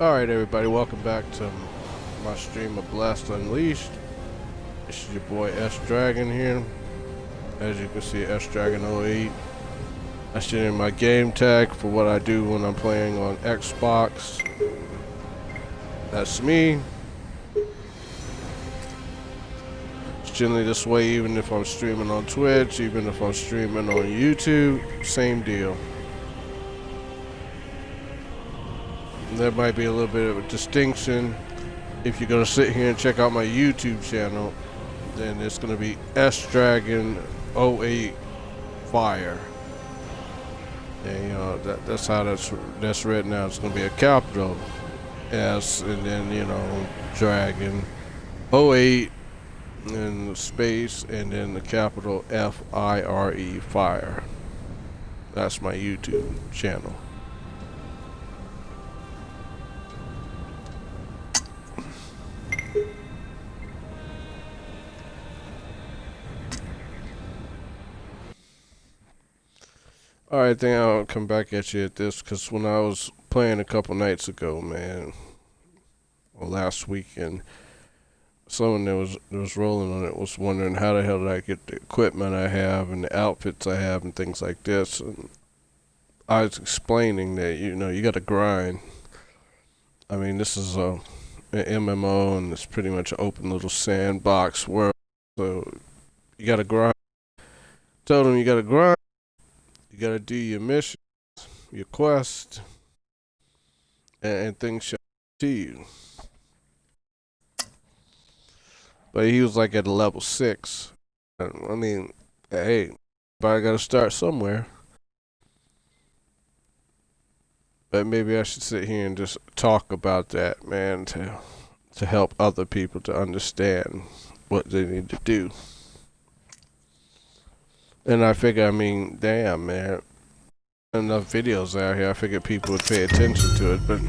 Alright everybody, welcome back to my stream of Blast Unleashed. This is your boy S Dragon here. As you can see, S Dragon 08. That's in my game tag for what I do when I'm playing on Xbox. That's me. It's generally this way even if I'm streaming on Twitch, even if I'm streaming on YouTube, same deal. There might be a little bit of a distinction. If you're gonna sit here and check out my YouTube channel, then it's gonna be S Dragon 08 Fire. And you know that's how that's written out. It's gonna be a capital S and then Dragon 08 and space and then the capital FIRE Fire. That's my YouTube channel. Alright, I think I'll come back at you at this, because when I was playing a couple nights ago, man, or last weekend, someone that was rolling on it was wondering how the hell did I get the equipment I have and the outfits I have and things like this. And I was explaining that, you got to grind. I mean, this is an MMO, and it's pretty much an open little sandbox world, so you got to grind. Told them you got to grind. You gotta do your mission, your quest, and things shall to you. But he was like at level 6. I mean, hey, but I gotta start somewhere. But maybe I should sit here and just talk about that, man, to help other people to understand what they need to do. And I figure, I mean, damn, man, enough videos out here, I figured people would pay attention to it, but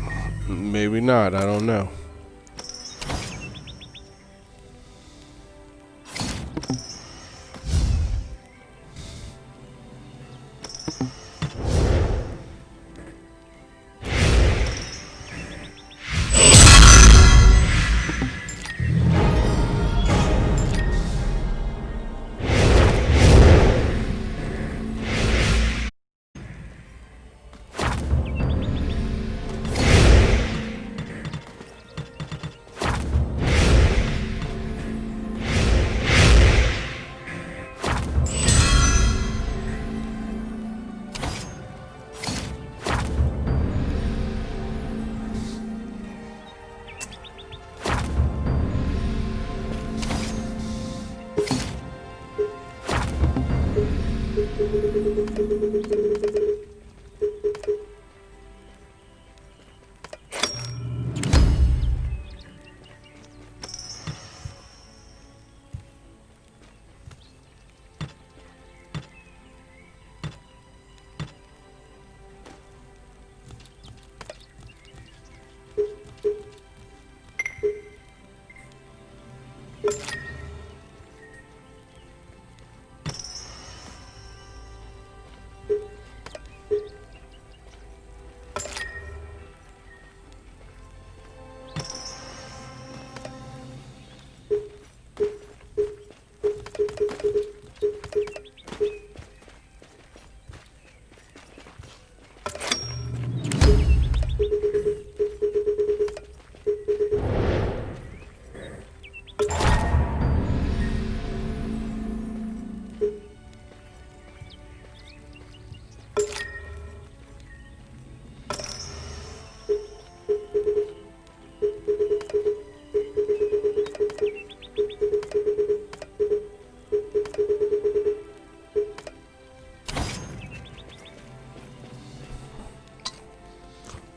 maybe not, I don't know.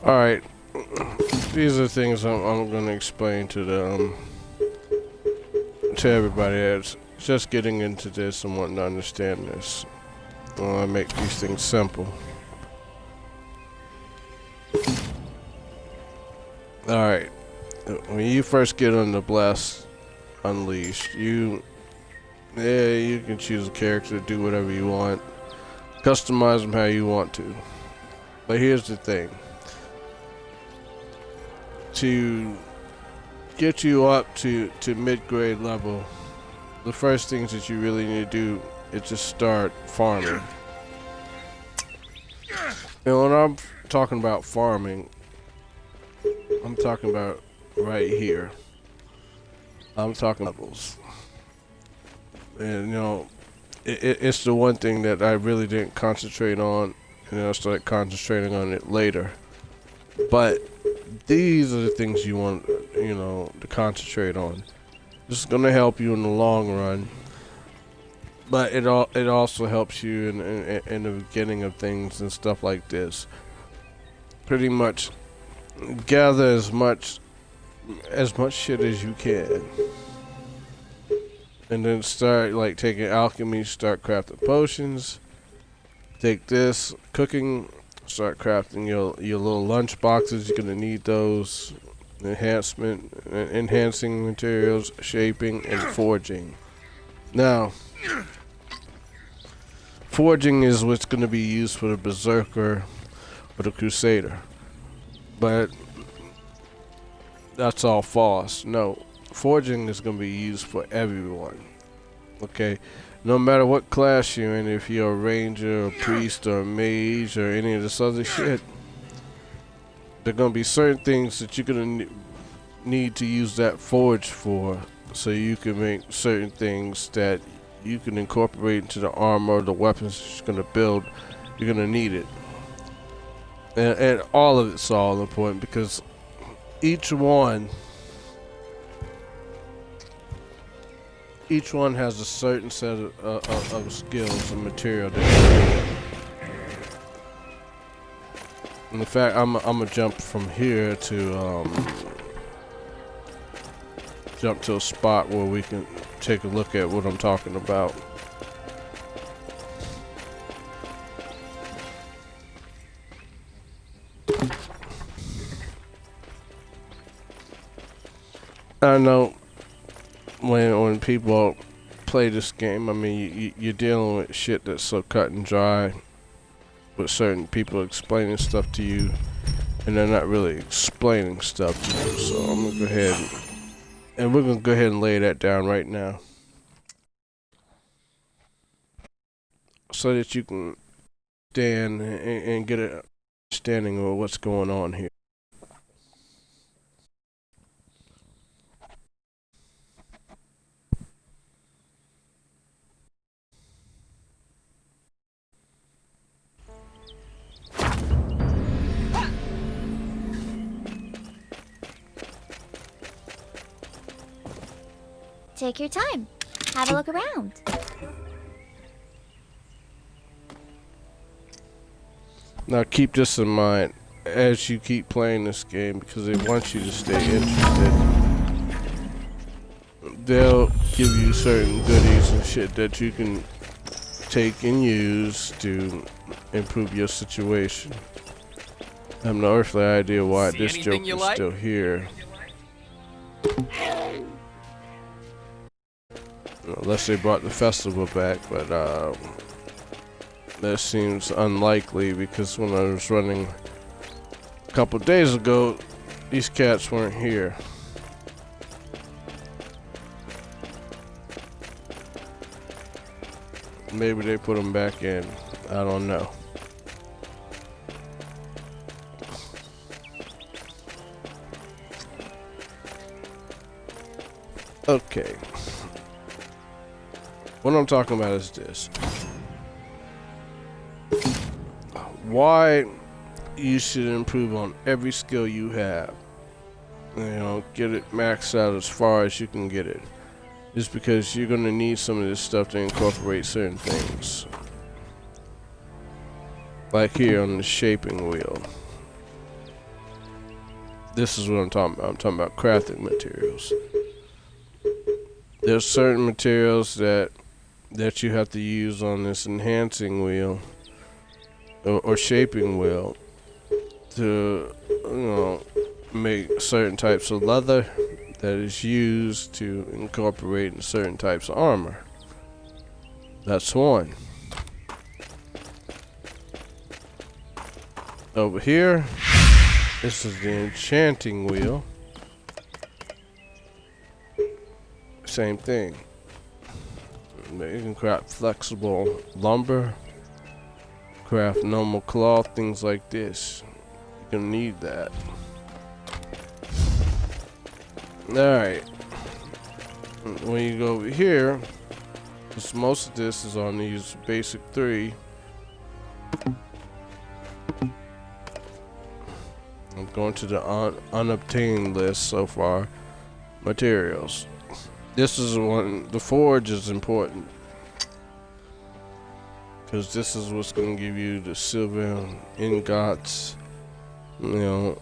Alright, these are things I'm going to explain to everybody that's just getting into this and wanting to understand this. I want to make these things simple. Alright, when you first get on the Blast Unleashed, you can choose a character, do whatever you want, customize them how you want to. But here's the thing. to get you up to mid-grade level, the first things that you really need to do is just start farming. And when I'm talking about farming, I'm talking about right here. I'm talking levels. And you know, it's the one thing that I really didn't concentrate on, and I started concentrating on it later. But these are the things you want, you know, to concentrate on. This is gonna help you in the long run, but it also helps you in the beginning of things and stuff like this. Pretty much gather as much shit as you can, and then start like taking alchemy, start crafting potions. Take this cooking, start crafting your little lunch boxes. You're gonna need those. Enhancing materials, shaping, and forging. Now, forging is what's going to be used for the berserker or the crusader, but that's all false. No, forging is going to be used for everyone. Okay, no matter what class you're in, if you're a ranger, a priest, or a mage, or any of this other shit, there are going to be certain things that you're going to need to use that forge for, so you can make certain things that you can incorporate into the armor or the weapons that you're going to build. You're going to need it. And all of it's all important, because each one has a certain set of skills and material that you need. In fact, I'm gonna jump from here to jump to a spot where we can take a look at what I'm talking about. I know when people play this game, I mean, you're dealing with shit that's so cut and dry, with certain people explaining stuff to you, and they're not really explaining stuff to you. So I'm gonna go ahead and we're gonna go ahead and lay that down right now, so that you can stand and get an understanding of what's going on here. Take your time. Have a look around. Now keep this in mind as you keep playing this game, because they want you to stay interested. They'll give you certain goodies and shit that you can take and use to improve your situation. I have no earthly idea why this joke is still here. Unless they brought the festival back, but that seems unlikely, because when I was running a couple days ago, these cats weren't here. Maybe they put them back in. I don't know. Okay. What I'm talking about is this. Why you should improve on every skill you have. You know, get it maxed out as far as you can get it. Is because you're going to need some of this stuff to incorporate certain things. Like here on the shaping wheel. This is what I'm talking about. I'm talking about crafting materials. There's certain materials that you have to use on this enhancing wheel or shaping wheel to, you know, make certain types of leather that is used to incorporate in certain types of armor. That's one. Over here, This is the enchanting wheel. Same thing. You can craft flexible lumber, craft normal cloth, things like this. You're gonna need that. Alright. When you go over here, because most of this is on these basic 3. I'm going to the unobtained list so far. Materials. This is one, the forge is important. Because this is what's going to give you the silver ingots, you know,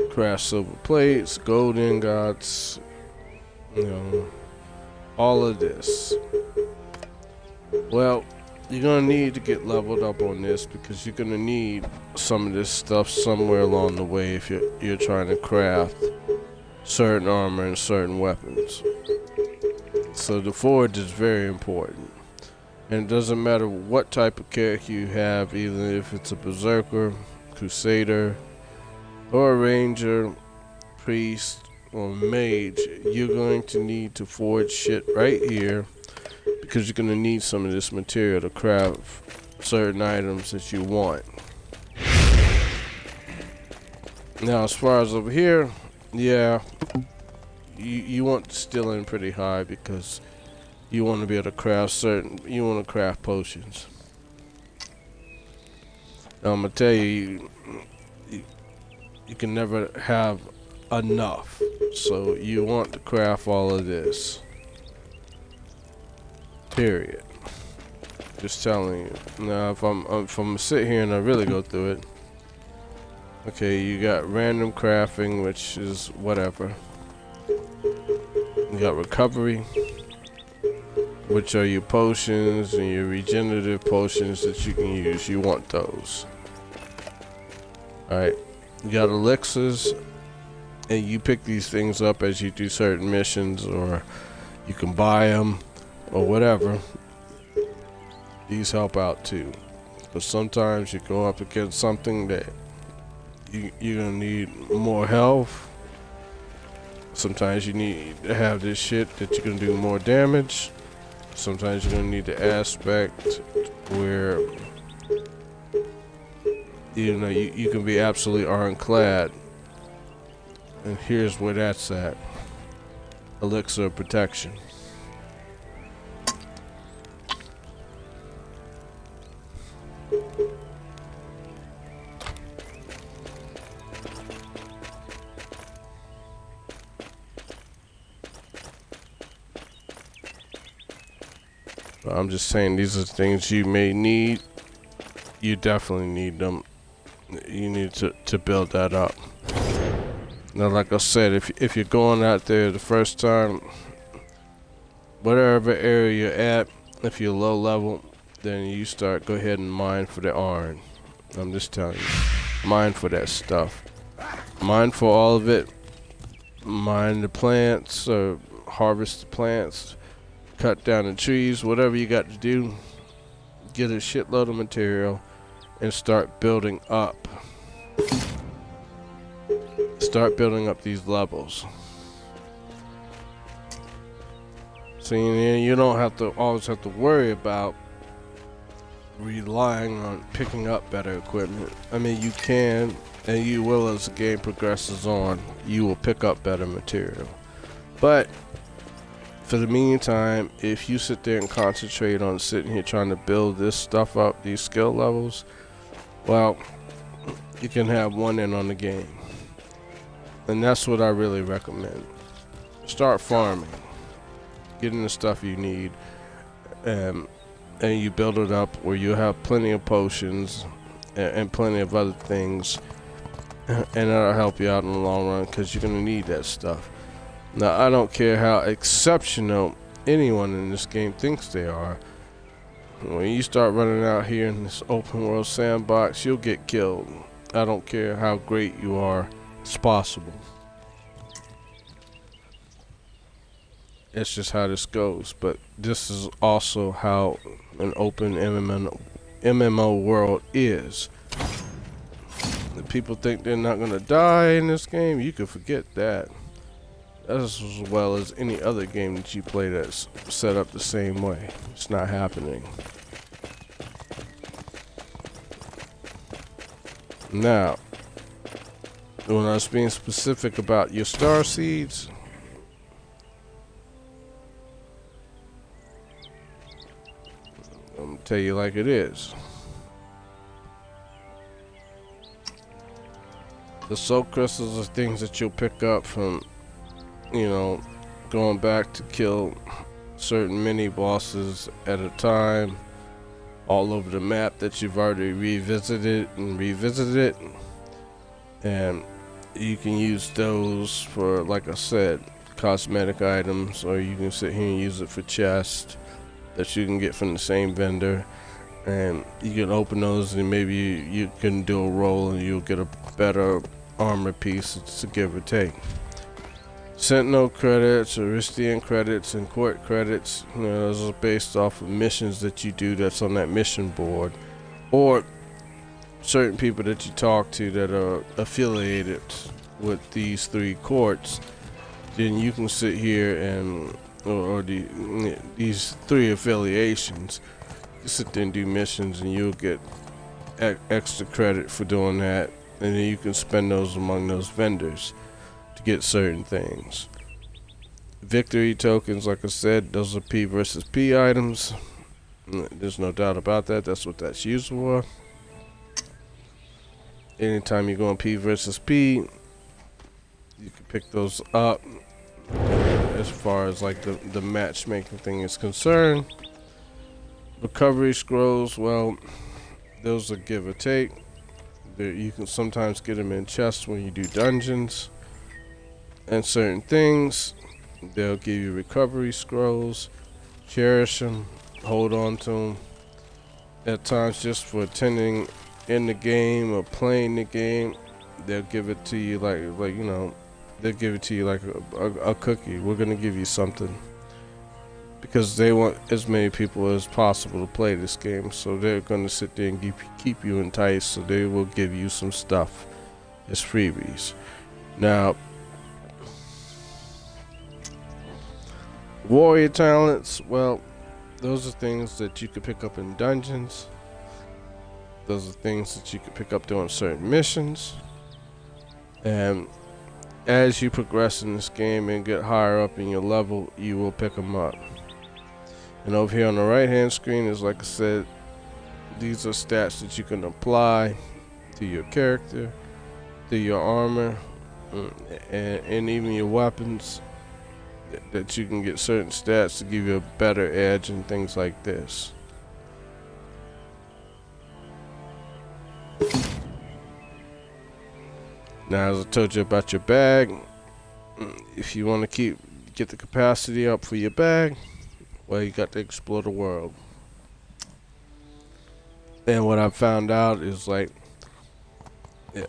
craft silver plates, gold ingots, you know, all of this. Well, you're going to need to get leveled up on this because you're going to need some of this stuff somewhere along the way if you're trying to craft certain armor and certain weapons. So the forge is very important. And it doesn't matter what type of character you have, either if it's a berserker, crusader, or a ranger, priest, or mage, you're going to need to forge shit right here because you're going to need some of this material to craft certain items that you want. Now as far as over here, yeah, you want to still in pretty high because you want to be able to craft you want to craft potions. Now I'm going to tell you, you can never have enough. So you want to craft all of this. Period. Just telling you. Now if I'm sit here and I really go through it. Okay, you got random crafting, which is whatever. You got recovery, which are your potions and your regenerative potions that you can use. You want those. Alright. You got elixirs, and you pick these things up as you do certain missions, or you can buy them, or whatever. These help out too. But sometimes you go up against something that you're gonna need more health. Sometimes you need to have this shit that you're gonna do more damage. Sometimes you're gonna need the aspect where you know you can be absolutely ironclad. And here's where that's at. Elixir of protection. I'm just saying these are things you may need. You definitely need them. You need to build that up. Now, like I said, if you're going out there the first time, whatever area you're at, if you're low level, then you go ahead and mine for the iron. I'm just telling you, mine for that stuff. Mine for all of it. Mine the plants, or harvest the plants. Cut down the trees, whatever you got to do. Get a shitload of material and start building up. Start building up these levels. So you don't have to always have to worry about relying on picking up better equipment. I mean, you can and you will as the game progresses on. You will pick up better material. But for the meantime, if you sit there and concentrate on sitting here trying to build this stuff up, these skill levels, well, you can have one in on the game. And that's what I really recommend. Start farming. Getting the stuff you need. And you build it up where you have plenty of potions and plenty of other things. And that'll help you out in the long run because you're going to need that stuff. Now, I don't care how exceptional anyone in this game thinks they are. When you start running out here in this open world sandbox, you'll get killed. I don't care how great you are. It's possible. It's just how this goes. But this is also how an open MMO world is. people think they're not gonna die in this game, you can forget that. That's as well as any other game that you play that's set up the same way. It's not happening. Now, when I was being specific about your star seeds, I'm gonna tell you like it is. The soul crystals are things that you'll pick up from, you know, going back to kill certain mini bosses at a time all over the map that you've already revisited. And you can use those for, like I said, cosmetic items, or you can sit here and use it for chests that you can get from the same vendor. And you can open those and maybe you can do a roll and you'll get a better armor piece. It's a give or take. Sentinel credits, Aristian credits, and court credits, you know, those are based off of missions that you do that's on that mission board, or certain people that you talk to that are affiliated with these 3 courts. Then you can sit here and, or these 3 affiliations, you sit there and do missions and you'll get extra credit for doing that, and then you can spend those among those vendors to get certain things. Victory tokens, like I said, those are P versus P items. There's no doubt about that. That's what that's used for. Anytime you're going P versus P, you can pick those up. As far as like the matchmaking thing is concerned. Recovery scrolls, well, those are give or take. You can sometimes get them in chests when you do dungeons and certain things. They'll give you recovery scrolls. Cherish them, hold on to them. At times, just for attending in the game or playing the game, they'll give it to you like you know, they'll give it to you like a cookie. We're gonna give you something because they want as many people as possible to play this game, so they're gonna sit there and keep you enticed. So they will give you some stuff as freebies. Now, warrior talents, well, those are things that you could pick up in dungeons. Those are things that you could pick up doing certain missions. And as you progress in this game and get higher up in your level, you will pick them up. And over here on the right hand screen is, like I said, these are stats that you can apply to your character, to your armor, and even your weapons, that you can get certain stats to give you a better edge and things like this. Now, as I told you about your bag, if you want to get the capacity up for your bag, well, you got to explore the world. And what I found out is, like,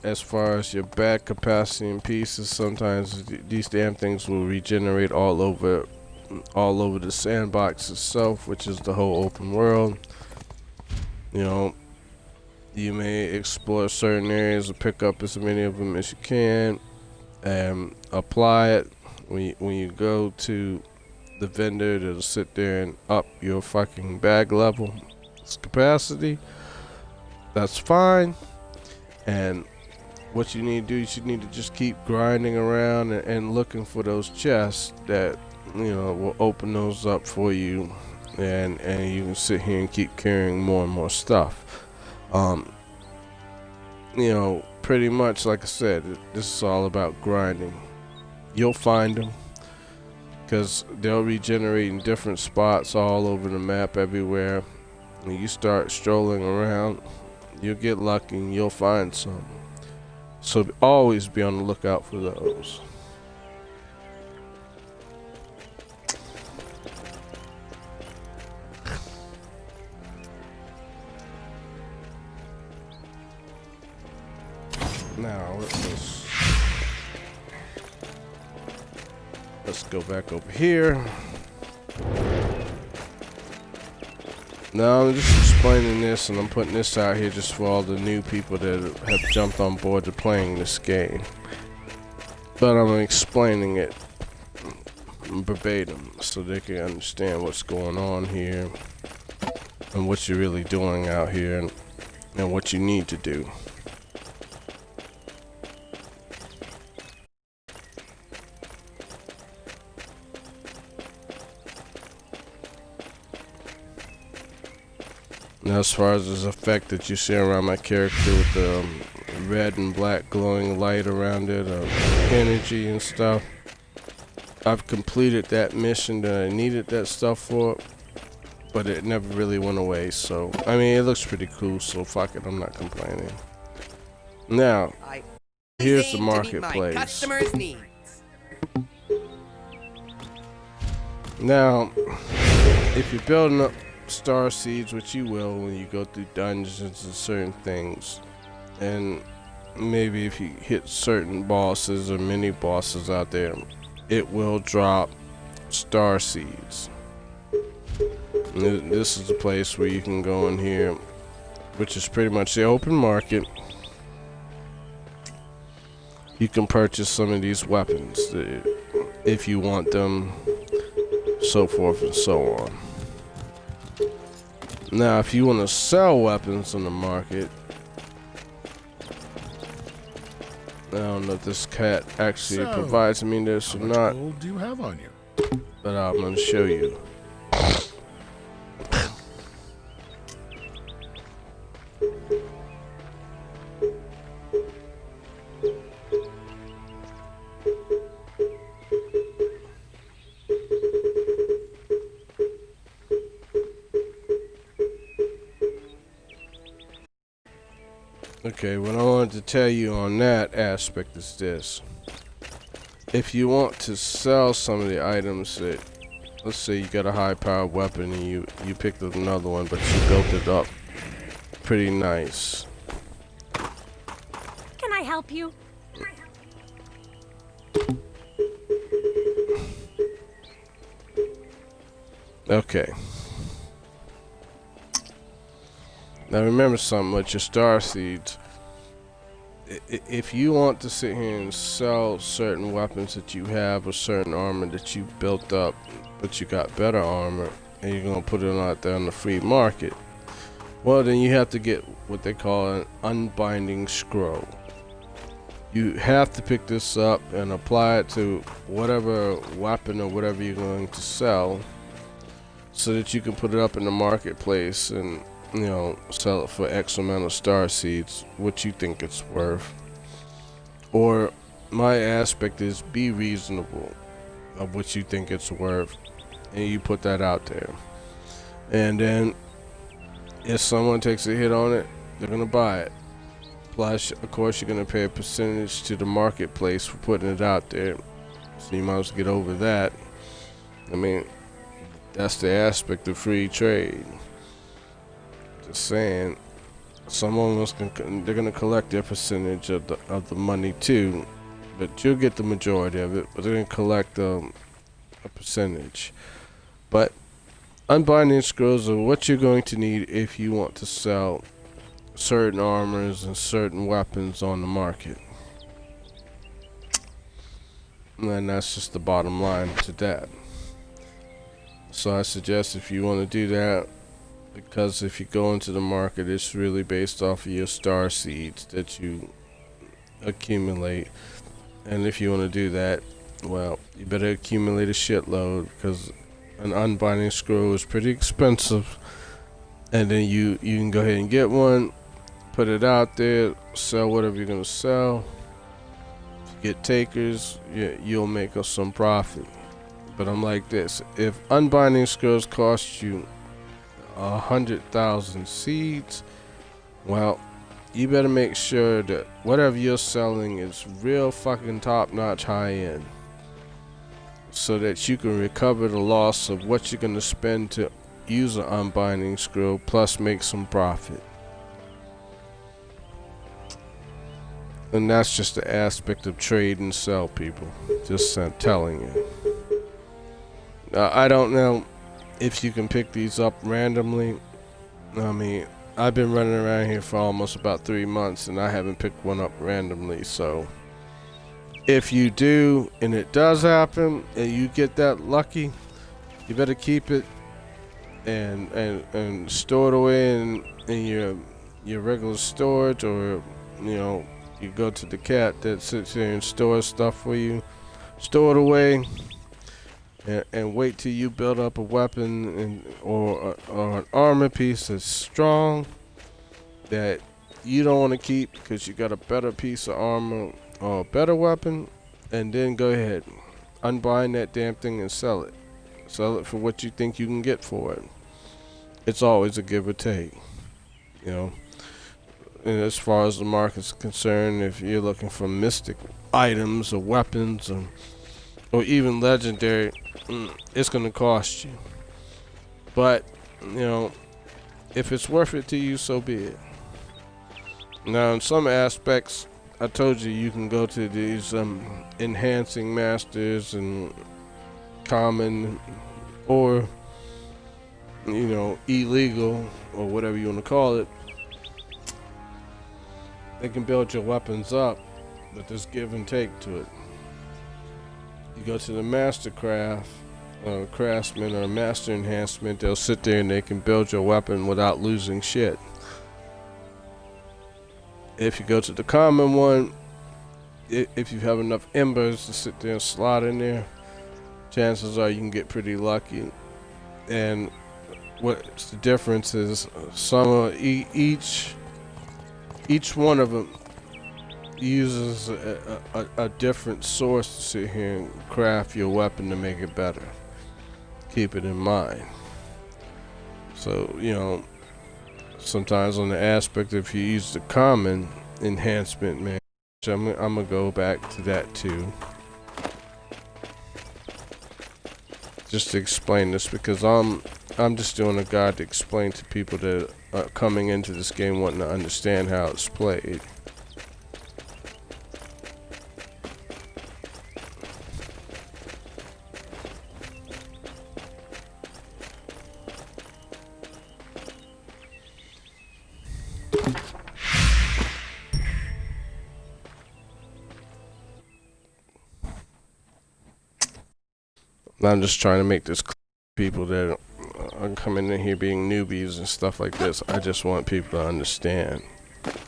as far as your bag capacity and pieces, sometimes these damn things will regenerate all over the sandbox itself, which is the whole open world. You know, you may explore certain areas and pick up as many of them as you can and apply it. When you go to the vendor that'll sit there and up your fucking bag level capacity, that's fine. And what you need to do is you need to just keep grinding around and looking for those chests that, you know, will open those up for you, and you can sit here and keep carrying more and more stuff. You know, pretty much, like I said, this is all about grinding. You'll find them because they'll regenerate in different spots all over the map everywhere. When you start strolling around, you'll get lucky and you'll find some. So always be on the lookout for those. Now let's go back over here. Now I'm just explaining this, and I'm putting this out here just for all the new people that have jumped on board to playing this game. But I'm explaining it verbatim so they can understand what's going on here and what you're really doing out here and what you need to do. Now, as far as this effect that you see around my character with the red and black glowing light around it, energy and stuff, I've completed that mission that I needed that stuff for, but it never really went away. So, I mean, it looks pretty cool, so fuck it, I'm not complaining. Now, here's the marketplace. Customers' needs. Now, if you're building up star seeds, which you will when you go through dungeons and certain things, and maybe if you hit certain bosses or mini bosses out there, it will drop star seeds. This is the place where you can go in here, which is pretty much the open market. You can purchase some of these weapons if you want them, so forth and so on. Now, if you want to sell weapons on the market, I don't know if this cat actually provides me this or not. How much gold do you have on you? But I'm going to show you. Okay, what I wanted to tell you on that aspect is this. If you want to sell some of the items that, let's say you got a high-powered weapon and you picked up another one, but you built it up pretty nice. Can I help you? Okay. Now remember something with your star seeds. If you want to sit here and sell certain weapons that you have or certain armor that you built up, but you got better armor, and you're gonna put it out there on the free market, well then you have to get what they call an unbinding scroll. You have to pick this up and apply it to whatever weapon or whatever you're going to sell, so that you can put it up in the marketplace and, you know, sell it for X amount of star seeds, what you think it's worth. Or my aspect is be reasonable of what you think it's worth, and you put that out there. And then if someone takes a hit on it, they're gonna buy it. Plus, of course, you're gonna pay a percentage to the marketplace for putting it out there. So you might as well get over that. I mean, that's the aspect of free trade. Just saying, some of them they're gonna collect their percentage of the money too, but you'll get the majority of it. But they're gonna collect a percentage. But unbinding scrolls are what you're going to need if you want to sell certain armors and certain weapons on the market. And that's just the bottom line to that. So I suggest if you want to do that, because if you go into the market, it's really based off of your star seeds that you accumulate. And if you want to do that, well, you better accumulate a shitload, because an unbinding scroll is pretty expensive. And then you can go ahead and get one, put it out there, sell whatever you're going to sell. If you get takers, you'll make us some profit. But I'm like this, if unbinding scrolls cost you 100,000 seeds, well, you better make sure that whatever you're selling is real fucking top-notch high-end, so that you can recover the loss of what you're going to spend to use an unbinding scroll, plus make some profit. And that's just the aspect of trade and sell, people. Just telling you. I don't know if you can pick these up randomly. I mean, I've been running around here for almost about 3 months and I haven't picked one up randomly. So if you do and it does happen and you get that lucky, you better keep it and store it away in your regular storage, or you go to the cat that sits there and stores stuff for you. Store it away and wait till you build up a weapon or an armor piece that's strong that you don't want to keep because you got a better piece of armor or a better weapon, and then go ahead, unbind that damn thing and sell it. Sell it for what you think you can get for it. It's always a give or take, you know. And as far as the market's concerned, if you're looking for mystic items or weapons or even legendary, it's going to cost you. But, if it's worth it to you, so be it. Now, in some aspects, I told you can go to these enhancing masters and common or, illegal or whatever you want to call it. They can build your weapons up, but there's give and take to it. You go to the mastercraft, craftsman or master enhancement, they'll sit there and they can build your weapon without losing shit. If you go to the common one, if you have enough embers to sit there and slot in there, chances are you can get pretty lucky. And what's the difference is each one of them uses a different source to sit here and craft your weapon to make it better. Keep it in mind. So, sometimes on the aspect, if you use the common enhancement, man, I'm gonna go back to that too. Just to explain this, because I'm just doing a guide to explain to people that are coming into this game wanting to understand how it's played. I'm just trying to make this clear to people that are coming in here being newbies and stuff like this. I just want people to understand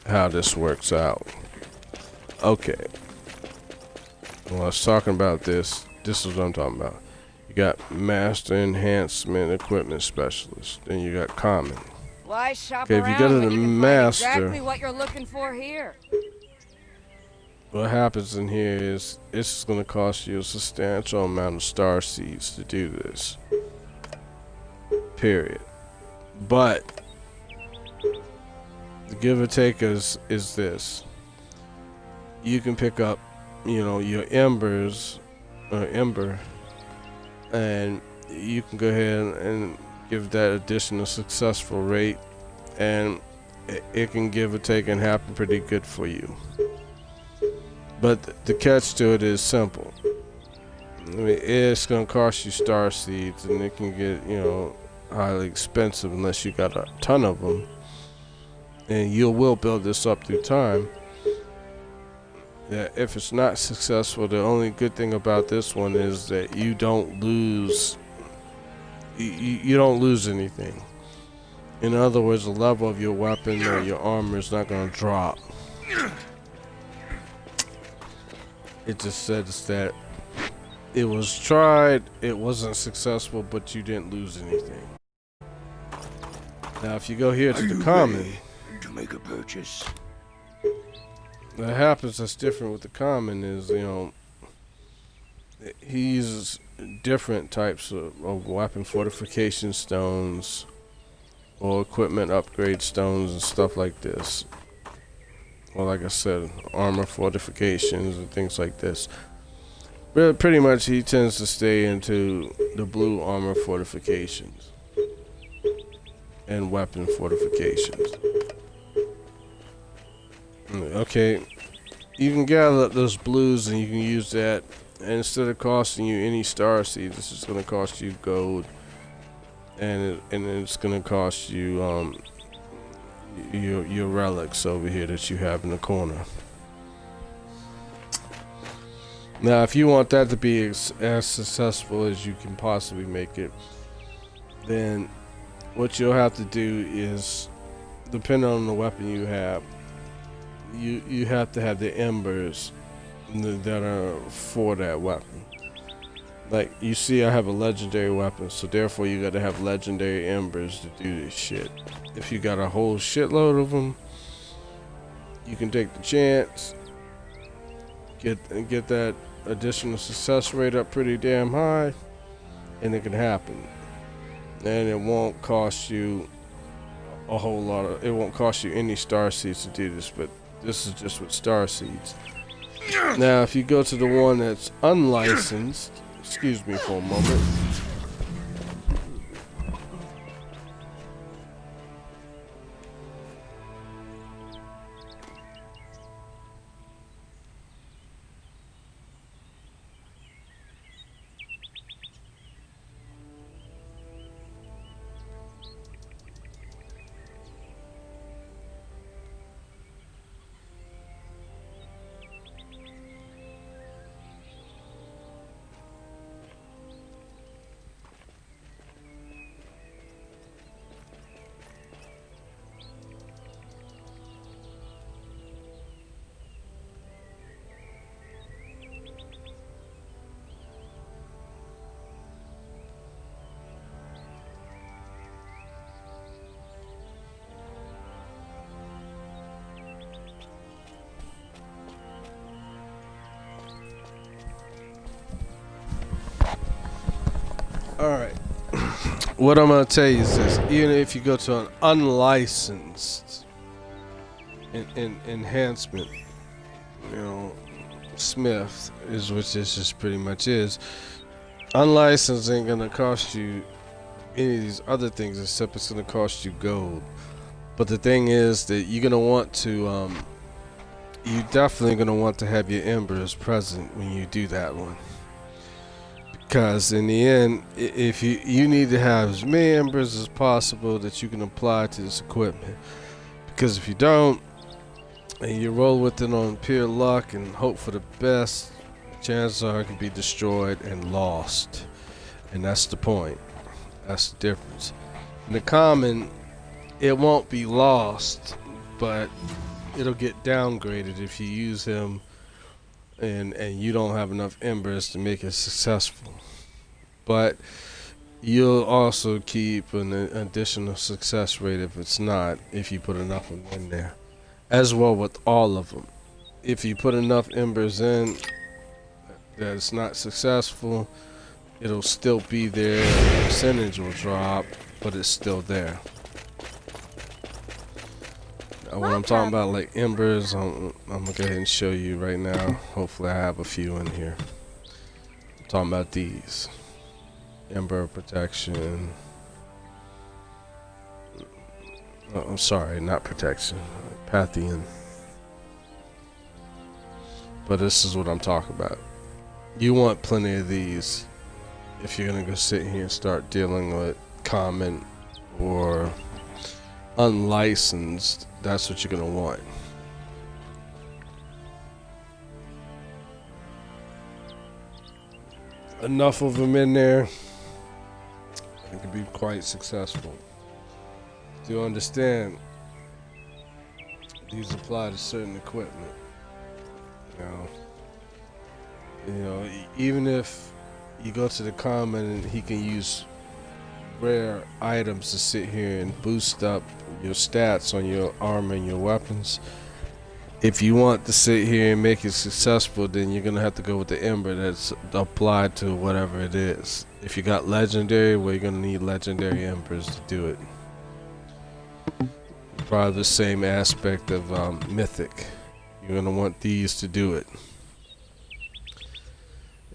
how this works out. Okay. When I was talking about this is what I'm talking about. You got Master Enhancement Equipment Specialist. Then you got Common. Why shop Okay, if you go to around the when you can Master, find exactly what you're looking for here? what happens in here is it's going to cost you a substantial amount of star seeds to do this. Period. But the give or take is this. You can pick up, your embers or ember, and you can go ahead and give that additional successful rate, and it can give or take and happen pretty good for you. But the catch to it is simple. I mean, it's going to cost you star seeds, and it can get, highly expensive unless you got a ton of them. And you will build this up through time. Yeah, if it's not successful, the only good thing about this one is that you don't lose. You don't lose anything. In other words, the level of your weapon or your armor is not going to drop. It just says that it was tried, it wasn't successful, but you didn't lose anything. Now, if you go here to the common, to make a purchase. what happens that's different with the common is, he uses different types of weapon fortification stones or equipment upgrade stones and stuff like this. Well, like I said, armor fortifications and things like this. But pretty much he tends to stay into the blue armor fortifications and weapon fortifications. Okay, you can gather up those blues and you can use that, and instead of costing you any star seeds, it's just going to cost you gold, and it's going to cost you your relics over here that you have in the corner. Now, if you want that to be as successful as you can possibly make it, then what you'll have to do is, depending on the weapon you have, you have to have the embers that are for that weapon. Like, you see I have a legendary weapon, so therefore you gotta have legendary embers to do this shit. If you got a whole shitload of them, you can take the chance, get that additional success rate up pretty damn high, and it can happen. And it won't cost you a whole lot of, it won't cost you any star seeds to do this, but this is just with star seeds. Now, if you go to the one that's unlicensed, excuse me for a moment. Alright. What I'm going to tell you is this. Even if you go to an unlicensed enhancement, you know, Smith is what this just pretty much is. Unlicensed ain't going to cost you any of these other things except it's going to cost you gold. But the thing is that you're going to want to, you're definitely going to want to have your embers present when you do that one. Because in the end, if you need to have as many embers as possible that you can apply to this equipment. Because if you don't, and you roll with it on pure luck and hope for the best, chances are it can be destroyed and lost. And that's the point. That's the difference. In the common, it won't be lost, but it'll get downgraded if you use him and you don't have enough embers to make it successful. But you'll also keep an additional success rate if it's not, if you put enough of them in there. As well with all of them. If you put enough embers in that it's not successful, it'll still be there, the percentage will drop, but it's still there. When I'm talking about like embers, I'm gonna go ahead and show you right now. Hopefully I have a few in here. I'm talking about these. Ember protection. Oh, I'm sorry, not protection. Pathian. But this is what I'm talking about. You want plenty of these if you're gonna go sit here and start dealing with common or unlicensed. That's what you're gonna want. Enough of them in there, it can be quite successful. Do understand? These apply to certain equipment. You know, even if you go to the common and he can use rare items to sit here and boost up your stats on your armor and your weapons. If you want to sit here and make it successful, then you're gonna have to go with the ember that's applied to whatever it is. If you got legendary, well, you're gonna need legendary embers to do it. Probably the same aspect of mythic. You're gonna want these to do it.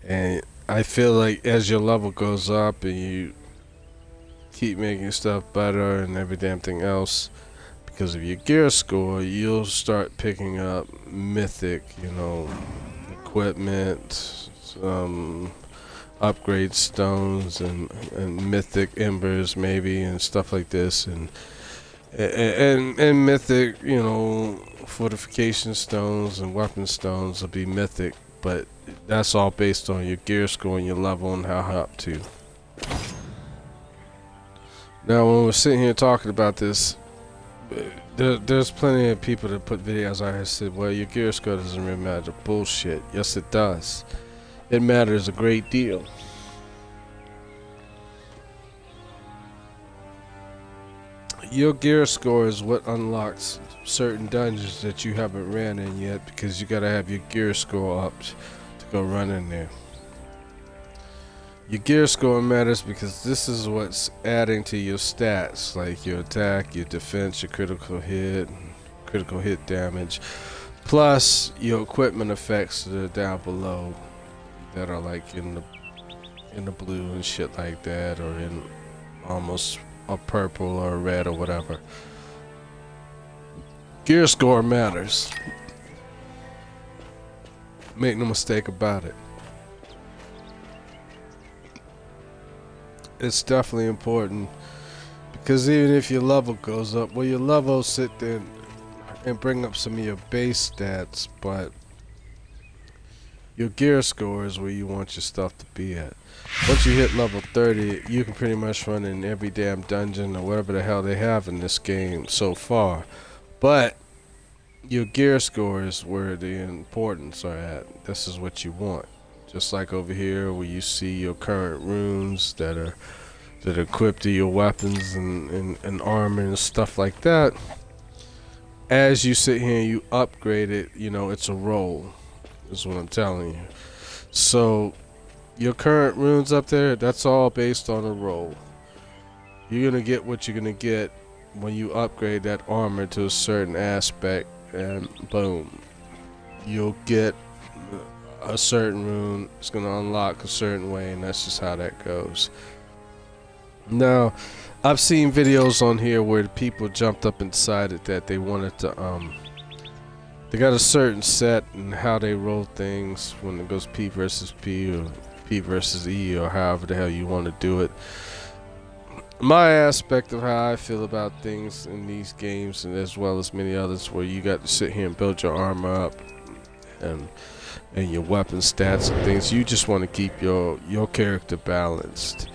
And I feel like as your level goes up and you keep making stuff better and every damn thing else, because of your gear score, you'll start picking up mythic, you know, equipment, upgrade stones and mythic embers maybe and stuff like this, and And mythic, you know, fortification stones and weapon stones will be mythic, but that's all based on your gear score and your level and how high up to. Now, when we're sitting here talking about this, there's plenty of people that put videos out here and said, well, your gear score doesn't really matter. Bullshit. Yes, it does. It matters a great deal. Your gear score is what unlocks certain dungeons that you haven't ran in yet, because you gotta have your gear score up to go run in there. Your gear score matters because this is what's adding to your stats, like your attack, your defense, your critical hit damage, plus your equipment effects that are down below, that are like in the blue and shit like that, or in almost a purple or a red or whatever. Gear score matters. Make no mistake about it. It's definitely important, because even if your level goes up, well, your level sit there and bring up some of your base stats, but your gear score is where you want your stuff to be at. Once you hit level 30, you can pretty much run in every damn dungeon or whatever the hell they have in this game so far. But your gear score is where the importance are at. This is what you want. Just like over here where you see your current runes that are equipped to your weapons and armor and stuff like that. As you sit here and you upgrade it, you know, it's a roll, is what I'm telling you. So your current runes up there, that's all based on a roll. You're gonna get what you're gonna get when you upgrade that armor to a certain aspect, and boom, you'll get a certain rune. It's gonna unlock a certain way, and that's just how that goes. Now, I've seen videos on here where the people jumped up and decided that they wanted to they got a certain set and how they roll things when it goes P versus P or P versus E, or however the hell you want to do it. My aspect of how I feel about things in these games, and as well as many others, where you got to sit here and build your armor up and your weapon stats and things, you just want to keep your character balanced.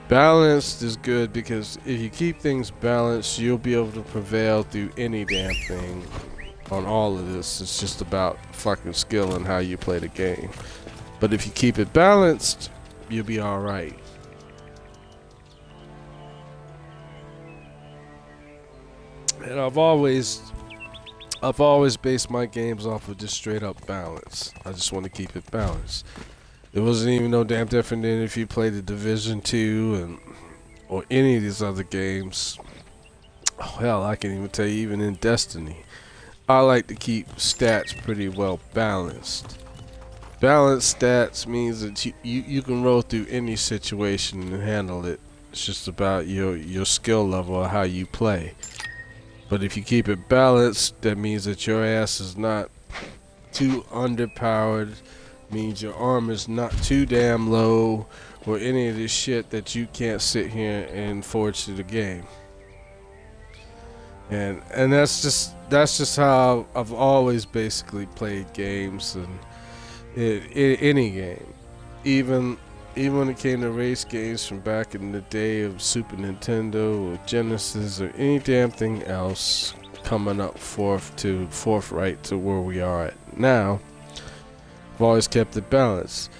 Balanced is good, because if you keep things balanced, you'll be able to prevail through any damn thing on all of this. It's just about fucking skill and how you play the game. But if you keep it balanced, you'll be alright. And I've always based my games off of just straight up balance. I just want to keep it balanced. It wasn't even no damn different than if you played the Division 2 or any of these other games. Oh, hell, I can even tell you, even in Destiny, I like to keep stats pretty well balanced. Balanced stats means that you can roll through any situation and handle it. It's just about your skill level or how you play. But if you keep it balanced, that means that your ass is not too underpowered, means your armor's not too damn low, or any of this shit that you can't sit here and forge through the game. And that's just how I've always basically played games, and any game, even when it came to race games from back in the day of Super Nintendo or Genesis or any damn thing else, coming up forthright to where we are at now. I've always kept it balanced.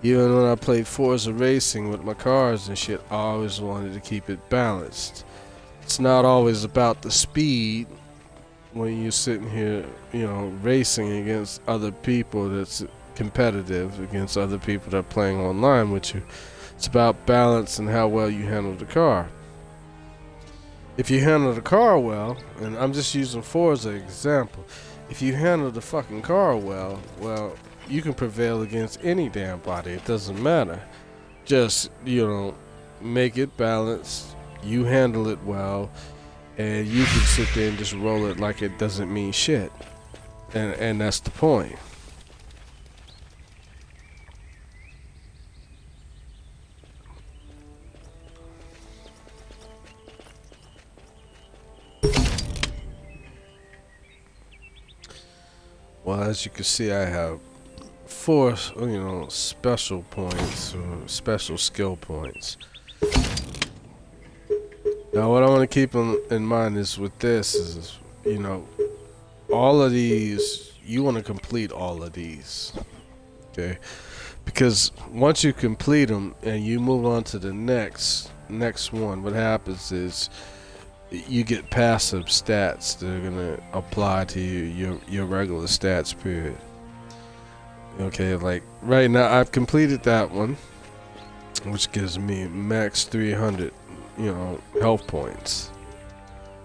Even when I played Forza Racing with my cars and shit, I always wanted to keep it balanced. It's not always about the speed when you're sitting here, you know, racing against other people. That's competitive against other people that are playing online with you. It's about balance and how well you handle the car. If you handle the car well, and I'm just using Forza as an example, if you handle the fucking car well, you can prevail against any damn body. It doesn't matter. Just, you know, make it balanced, you handle it well, and you can sit there and just roll it like it doesn't mean shit. And that's the point. Well, as you can see, I have 4, special points or special skill points. Now, what I want to keep in mind is with this is, all of these, you want to complete all of these, okay? Because once you complete them and you move on to the next one, what happens is you get passive stats that are gonna apply to your regular stats period. Okay, like right now I've completed that one, which gives me max 300, health points.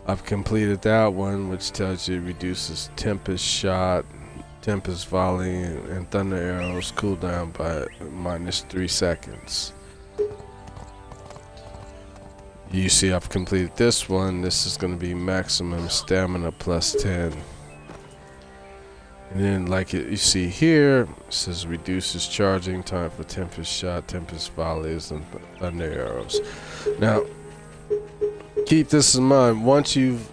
I've completed that one, which tells you it reduces Tempest Shot, Tempest Volley, and Thunder Arrows cooldown by -3 seconds. You see I've completed this one. This is going to be maximum stamina plus 10. And then like you see here, it says reduces charging time for Tempest Shot, Tempest Volleys, and Thunder Arrows. Now, keep this in mind. Once you've,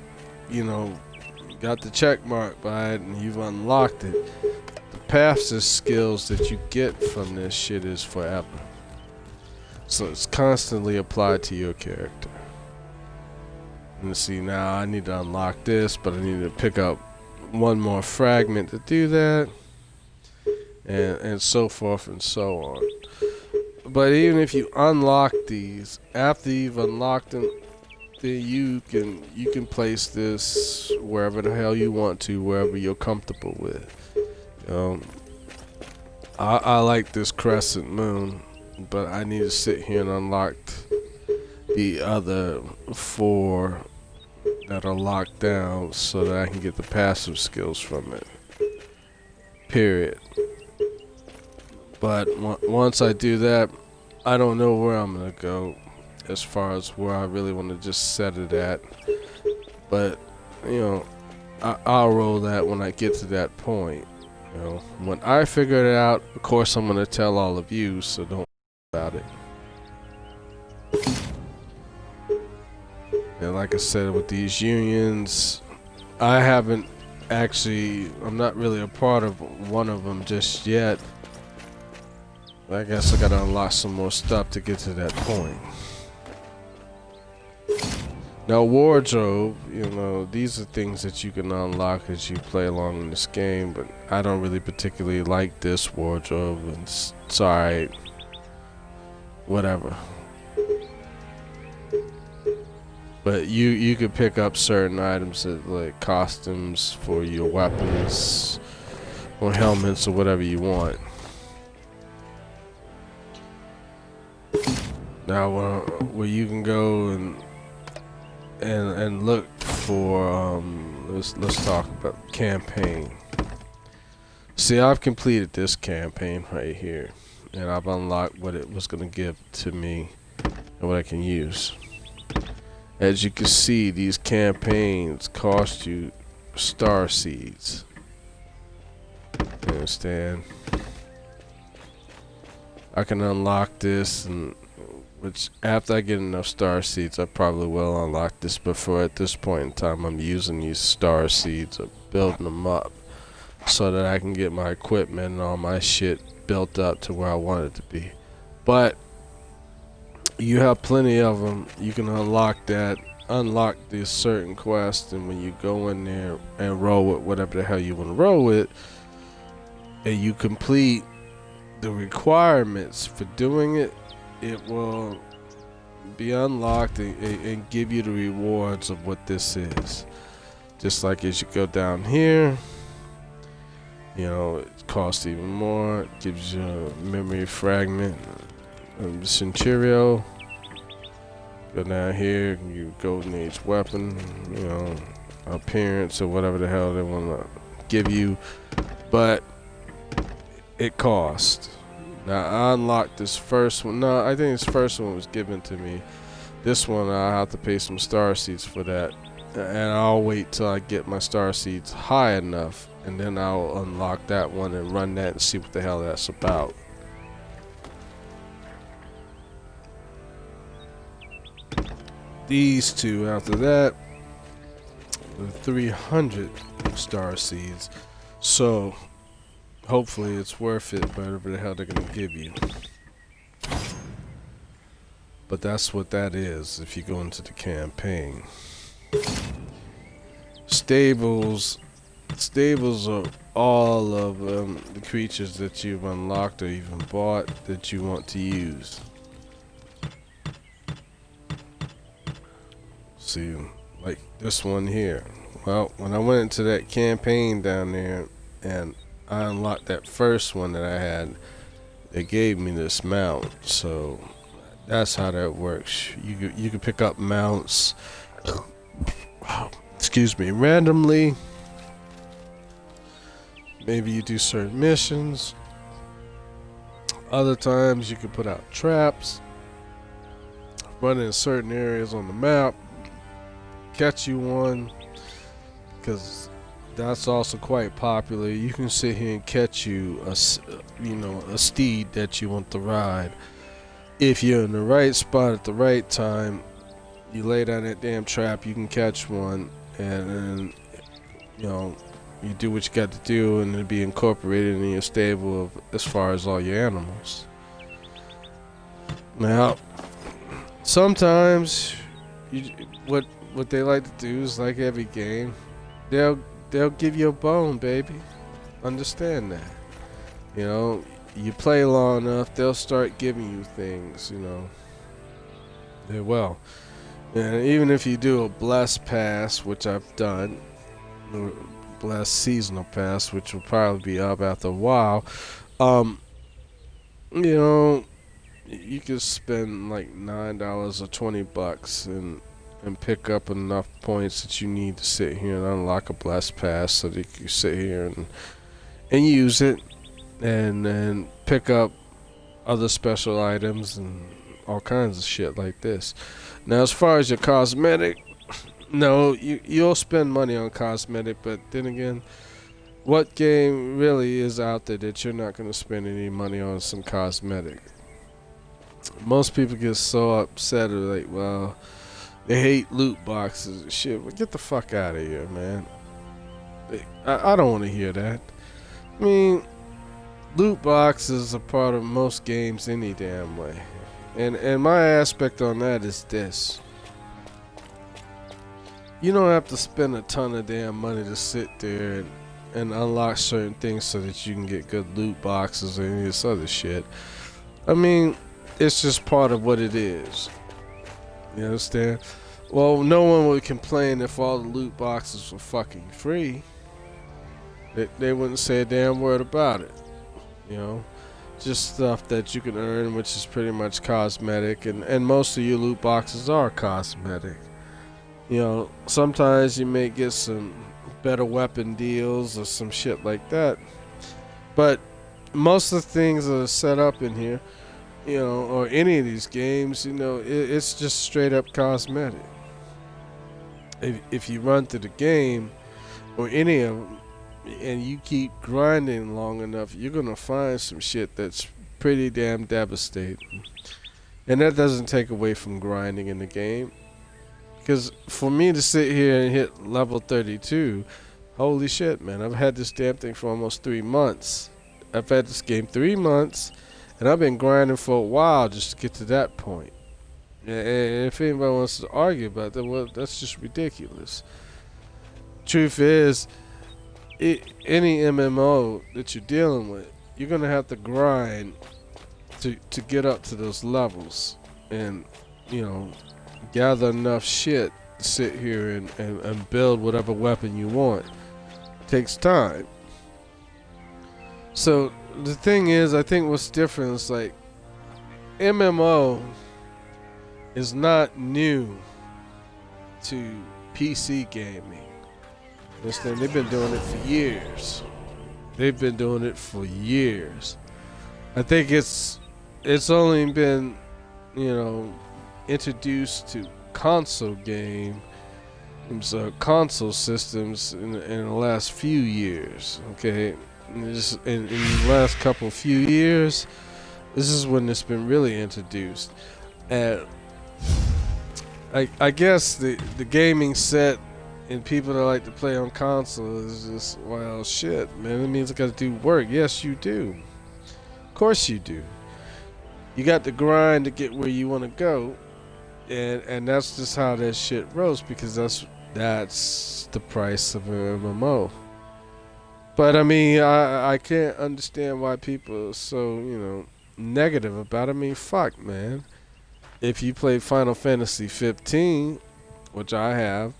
got the check mark by it and you've unlocked it, the paths and skills that you get from this shit is forever. So it's constantly applied to your character. And see, now I need to unlock this, but I need to pick up one more fragment to do that, and so forth and so on. But even if you unlock these, after you've unlocked them, then you can place this wherever the hell you want to, wherever you're comfortable with. I like this crescent moon, but I need to sit here and unlock the other 4 that are locked down so that I can get the passive skills from it. Period. But once I do that, I don't know where I'm gonna go as far as where I really want to just set it at. But I'll roll that when I get to that point. When I figure it out, of course I'm gonna tell all of you, so don't worry about it. And like I said, with these unions, I'm not really a part of one of them just yet. I guess I gotta unlock some more stuff to get to that point. Now, wardrobe, these are things that you can unlock as you play along in this game, but I don't really particularly like this wardrobe. It's alright. Whatever. But you could pick up certain items that, like costumes for your weapons or helmets or whatever you want. Now where you can go and look for let's talk about campaign. See, I've completed this campaign right here, and I've unlocked what it was gonna give to me and what I can use. As you can see, these campaigns cost you star seeds. You understand? I can unlock this, and which after I get enough star seeds, I probably will unlock this. But for at this point in time, I'm using these star seeds, of building them up, so that I can get my equipment and all my shit built up to where I want it to be. But you have plenty of them. You can unlock this certain quest, and when you go in there and roll with whatever the hell you want to roll with, and you complete the requirements for doing it, it will be unlocked and give you the rewards of what this is. Just like as you go down here, it costs even more. It gives you a memory fragment, Centurio. Go down here, you golden age weapon, appearance or whatever the hell they want to give you, but it costs. Now I unlocked this first one. No, I think this first one was given to me. This one I have to pay some star seeds for that, and I'll wait till I get my star seeds high enough, and then I'll unlock that one and run that and see what the hell that's about. These two after that, the 300 star seeds So hopefully it's worth it, whatever the hell they're gonna give you. But that's what that is if you go into the campaign. Stables are all of the creatures that you've unlocked or even bought that you want to use. See, like this one here. Well, when I went into that campaign down there and I unlocked that first one that I had, they gave me this mount. So that's how that works. You can pick up mounts, excuse me, randomly. Maybe you do certain missions. Other times you can put out traps, run in certain areas on the map, catch you one, because that's also quite popular. You can sit here and catch you a steed that you want to ride. If you're in the right spot at the right time, you lay down that damn trap, you can catch one, and then, you do what you got to do, and it'll be incorporated in your stable as far as all your animals. Now, sometimes, what they like to do is, like every game, they'll give you a bone, baby. Understand that. You play long enough, they'll start giving you things, They will. And even if you do a blessed pass, which I've done, blessed seasonal pass, which will probably be up after a while, you could spend like $9 or $20 and pick up enough points that you need to sit here and unlock a blessed pass so that you can sit here and use it. And then pick up other special items and all kinds of shit like this. Now, as far as your cosmetic, no, you'll spend money on cosmetic, but then again, what game really is out there that you're not going to spend any money on some cosmetic? Most people get so upset, like, well, they hate loot boxes and shit. Well, get the fuck out of here, man. I don't want to hear that. I mean, loot boxes are part of most games any damn way. And my aspect on that is this. You don't have to spend a ton of damn money to sit there and unlock certain things so that you can get good loot boxes or any of this other shit. I mean, it's just part of what it is. You understand? Well, no one would complain if all the loot boxes were fucking free. They wouldn't say a damn word about it. Just stuff that you can earn, which is pretty much cosmetic, and most of your loot boxes are cosmetic. Sometimes you may get some better weapon deals or some shit like that, but most of the things that are set up in here, or any of these games, it's just straight up cosmetic. If you run through the game, or any of them, and you keep grinding long enough, you're gonna find some shit that's pretty damn devastating. And that doesn't take away from grinding in the game. Because for me to sit here and hit level 32, holy shit, man, I've had this damn thing for almost 3 months. I've had this game 3 months, and I've been grinding for a while just to get to that point. And if anybody wants to argue about that, well, that's just ridiculous. Truth is, any MMO that you're dealing with, you're gonna have to grind to get up to those levels, and gather enough shit to sit here and build whatever weapon you want. It takes time. So the thing is, I think what's different is, like, MMO is not new to PC gaming. Understand? They've been doing it for years. I think it's only been, introduced to console systems in the last few years. Okay, and just in the last few years, this is when it's been really introduced. And I guess the gaming set And people that like to play on console is just, well, shit, man. It means I gotta do work. Yes, you do. Of course you do. You got to grind to get where you want to go, and that's just how that shit rolls, because that's the price of an MMO. But I mean, I can't understand why people are so, negative about it. I mean, fuck, man. If you play Final Fantasy 15, which I have,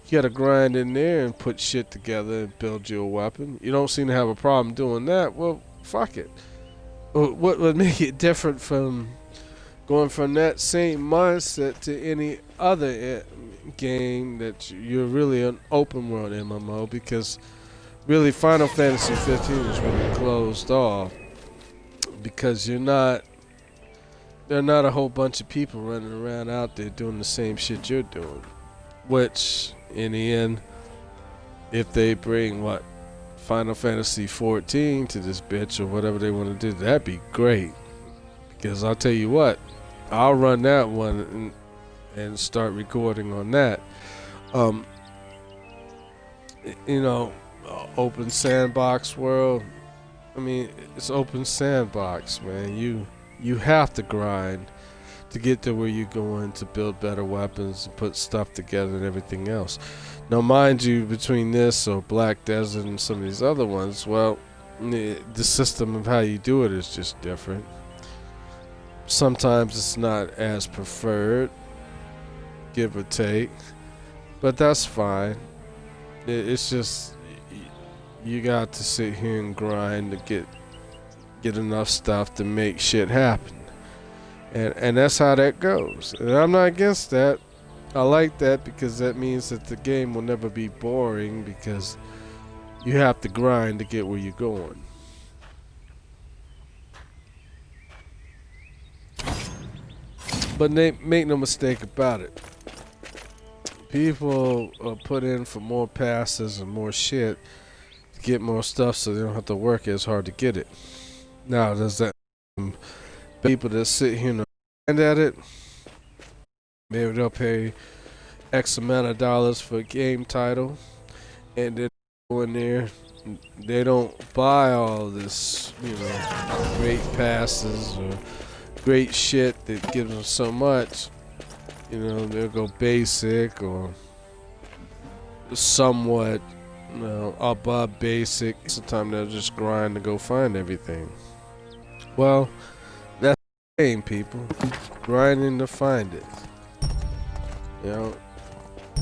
you gotta grind in there and put shit together and build your weapon. You don't seem to have a problem doing that. Well, fuck it. What would make it different from going from that same mindset to any other game that you're really an open world MMO? Because really Final Fantasy 15 is really closed off, because there are not a whole bunch of people running around out there doing the same shit you're doing. Which, in the end, if they bring Final Fantasy 14 to this bitch or whatever they want to do, that'd be great. Because I'll tell you what, I'll run that one and start recording on that. Open sandbox world. I mean, it's open sandbox, man. You have to grind to get to where you're going, to build better weapons and put stuff together and everything else. Now, mind you, between this or Black Desert and some of these other ones, well, the system of how you do it is just different. Sometimes it's not as preferred, give or take, but that's fine. It's just you got to sit here and grind to get enough stuff to make shit happen. And that's how that goes. And I'm not against that. I like that, because that means that the game will never be boring, because you have to grind to get where you're going. But make no mistake about it. People put in for more passes and more shit to get more stuff, so they don't have to work as hard to get it. Now, does that people that sit here and grind at it, maybe they'll pay X amount of dollars for a game title, and then go in there, they don't buy all this, great passes or great shit that gives them so much. They'll go basic or somewhat, above basic. Sometimes they'll just grind to go find everything. Well, that's the game, people. Grinding to find it.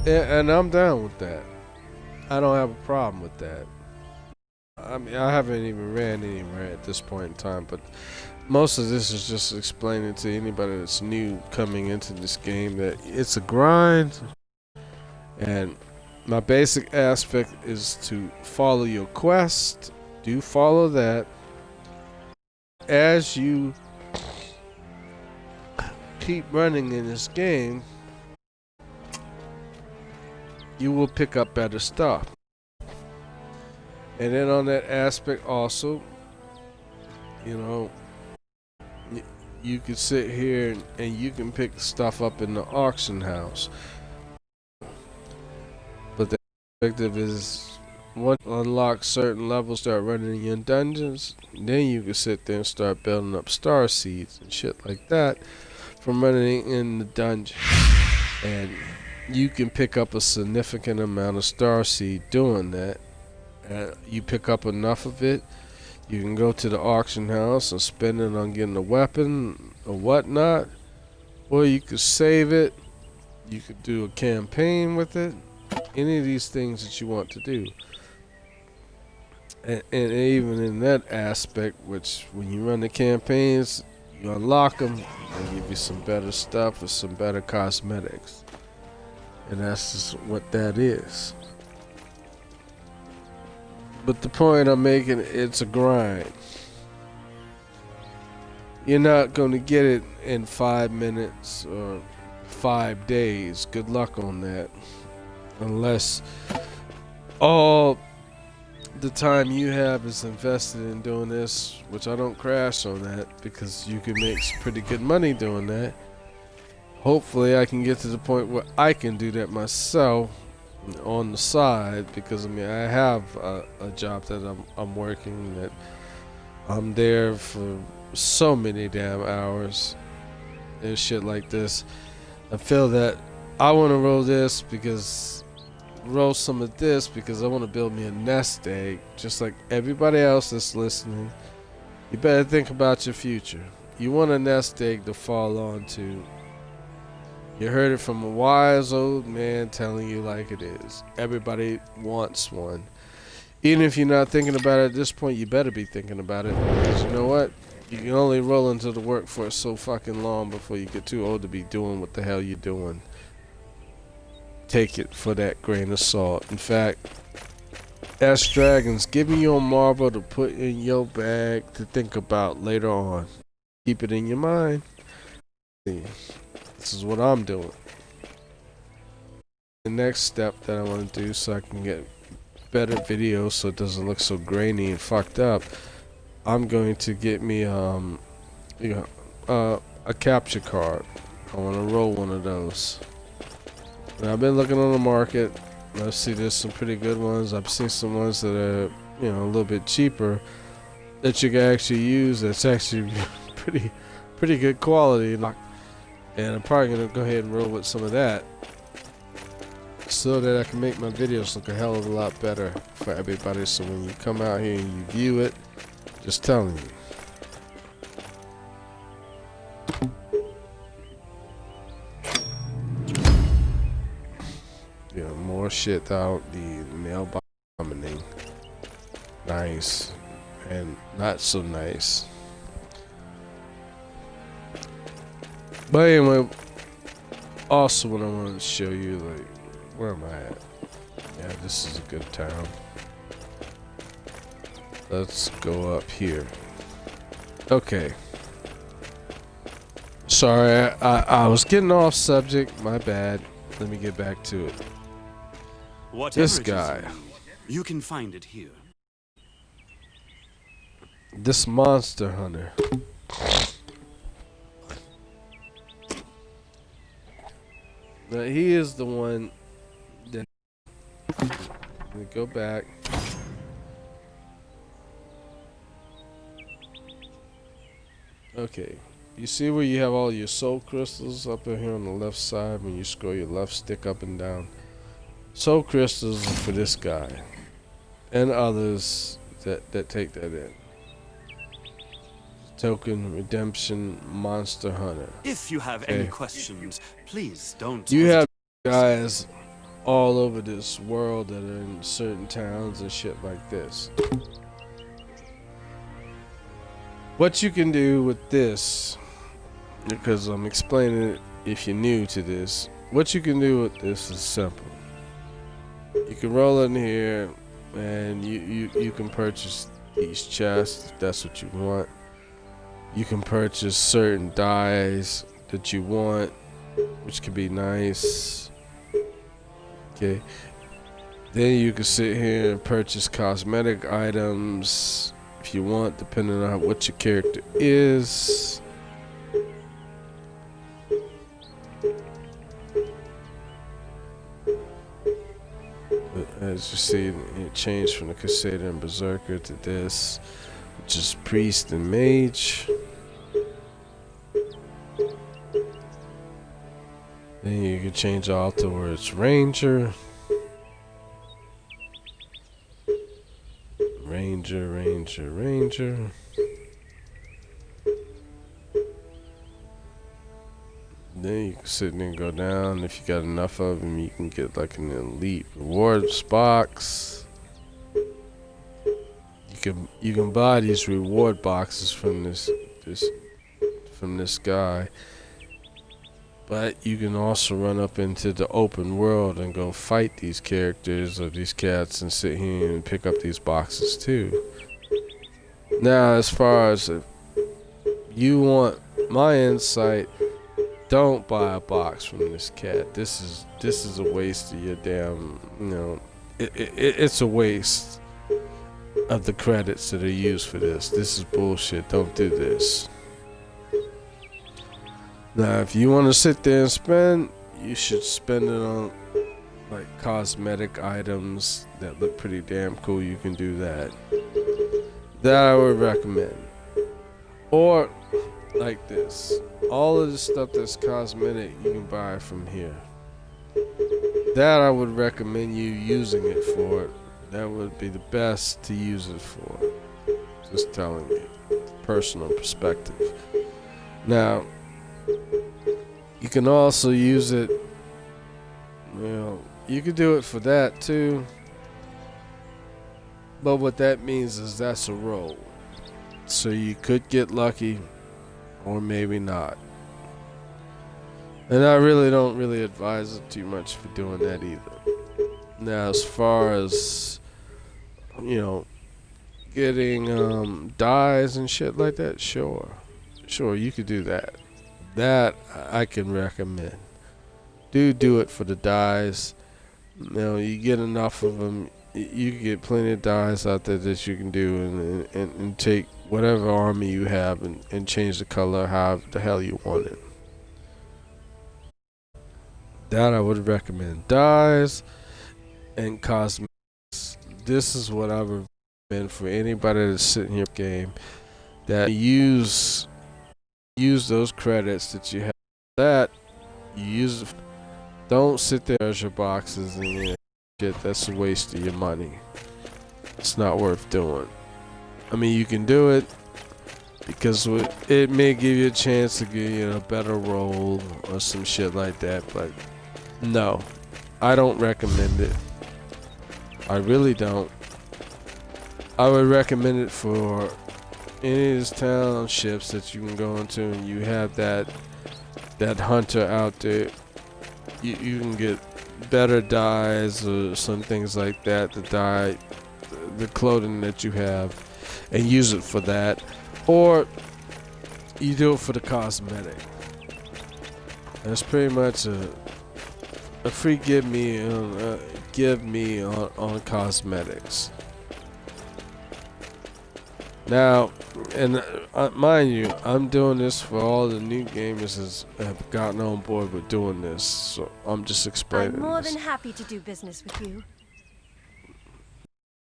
And I'm down with that. I don't have a problem with that. I mean, I haven't even ran anywhere at this point in time, but most of this is just explaining to anybody that's new coming into this game that it's a grind. And my basic aspect is to follow your quest. Do follow that. As you keep running in this game, you will pick up better stuff. And then on that aspect also, you can sit here and you can pick stuff up in the auction house. But the objective is, once you unlock certain levels, start running in your dungeons, then you can sit there and start building up star seeds and shit like that from running in the dungeon. And you can pick up a significant amount of star seed doing that. You pick up enough of it, you can go to the auction house and spend it on getting a weapon or whatnot, or you could save it, you could do a campaign with it, any of these things that you want to do. And even in that aspect, which when you run the campaigns, you unlock them, they give you some better stuff or some better cosmetics. And that's just what that is. But the point I'm making, it's a grind. You're not going to get it in 5 minutes or 5 days. Good luck on that. Unless all the time you have is invested in doing this, which I don't crash on that, because you can make some pretty good money doing that. Hopefully I can get to the point where I can do that myself on the side, because I mean I have a job that I'm working, that I'm there for so many damn hours and shit like this. I feel that I want to roll some of this because I want to build me a nest egg, just like everybody else that's listening. You better think about your future. You want a nest egg to fall onto. You heard it from a wise old man telling you like it is. Everybody wants one. Even if you're not thinking about it at this point, you better be thinking about it. Because you know what? You can only roll into the workforce so fucking long before you get too old to be doing what the hell you're doing. Take it for that grain of salt. In fact, S Dragons, give me your marble to put in your bag to think about later on. Keep it in your mind. This is what I'm doing. The next step that I want to do so I can get better video so it doesn't look so grainy and fucked up, I'm going to get me a capture card. I want to roll one of those. Now, I've been looking on the market. I see there's some pretty good ones. I've seen some ones that are, you know, a little bit cheaper that you can actually use. That's actually pretty good quality. And I'm probably gonna go ahead and roll with some of that, so that I can make my videos look a hell of a lot better for everybody. So when you come out here and you view it, just telling you. Yeah, more shit out the mailbox coming. Nice and not so nice. But anyway, also what I wanted to show you, like, where am I at? Yeah, this is a good town. Let's go up here. Okay. Sorry, I was getting off subject. My bad. Let me get back to it. Whatever This it is guy. you can find it here. This monster hunter. Now, he is the one that... Let me go back. Okay. You see where you have all your soul crystals up in here on the left side when you scroll your left stick up and down? Soul crystals are for this guy. And others that take that in. Token Redemption Monster Hunter. If you have any questions, please don't. You have guys all over this world that are in certain towns and shit like this. What you can do with this, because I'm explaining it if you're new to this, what you can do with this is simple. You can roll in here and you can purchase these chests if that's what you want. You can purchase certain dyes that you want, which could be nice. Okay. Then you can sit here and purchase cosmetic items if you want, depending on what your character is. As you see, it changed from the Crusader and Berserker to this, which is Priest and Mage. Then you can change all to where it's Ranger. Ranger. Then you can sit there and go down. If you got enough of them, you can get like an elite rewards box. You can buy these reward boxes from this guy. But you can also run up into the open world and go fight these characters or these cats and sit here and pick up these boxes too. Now, as far as if you want my insight, don't buy a box from this cat. This is a waste of your damn, you know, it's a waste of the credits that are used for this. This is bullshit. Don't do this. Now, if you want to sit there and spend, you should spend it on like cosmetic items that look pretty damn cool, you can do that. That I would recommend. Or like this, all of the stuff that's cosmetic you can buy from here. That I would recommend you using it for. That would be the best to use it for. Just telling you, personal perspective. Now, you can also use it, you could do it for that too. But what that means is that's a roll. So you could get lucky, or maybe not. And I really don't advise it too much for doing that either. Now, as far as, getting dyes and shit like that, sure, you could do that. That I can recommend. Do it for the dyes. You get enough of them. You can get plenty of dyes out there that you can do and take whatever army you have and change the color however the hell you want it. That I would recommend. Dyes and cosmetics. This is what I would recommend for anybody that's sitting here game, that use those credits that you have. That you use. Don't sit there as your boxes and shit. That's a waste of your money. It's not worth doing. I mean, you can do it because it may give you a chance to get a better roll or some shit like that, but no, I don't recommend it. I really don't. I would recommend it for any of these townships that you can go into and you have that hunter out there. You can get better dyes or some things like that to dye the clothing that you have and use it for that, or you do it for the cosmetic. That's pretty much a free give me on cosmetics. Now, and mind you, I'm doing this for all the new gamers that have gotten on board with doing this, so I'm just explaining I'm more this. than happy to do business with you.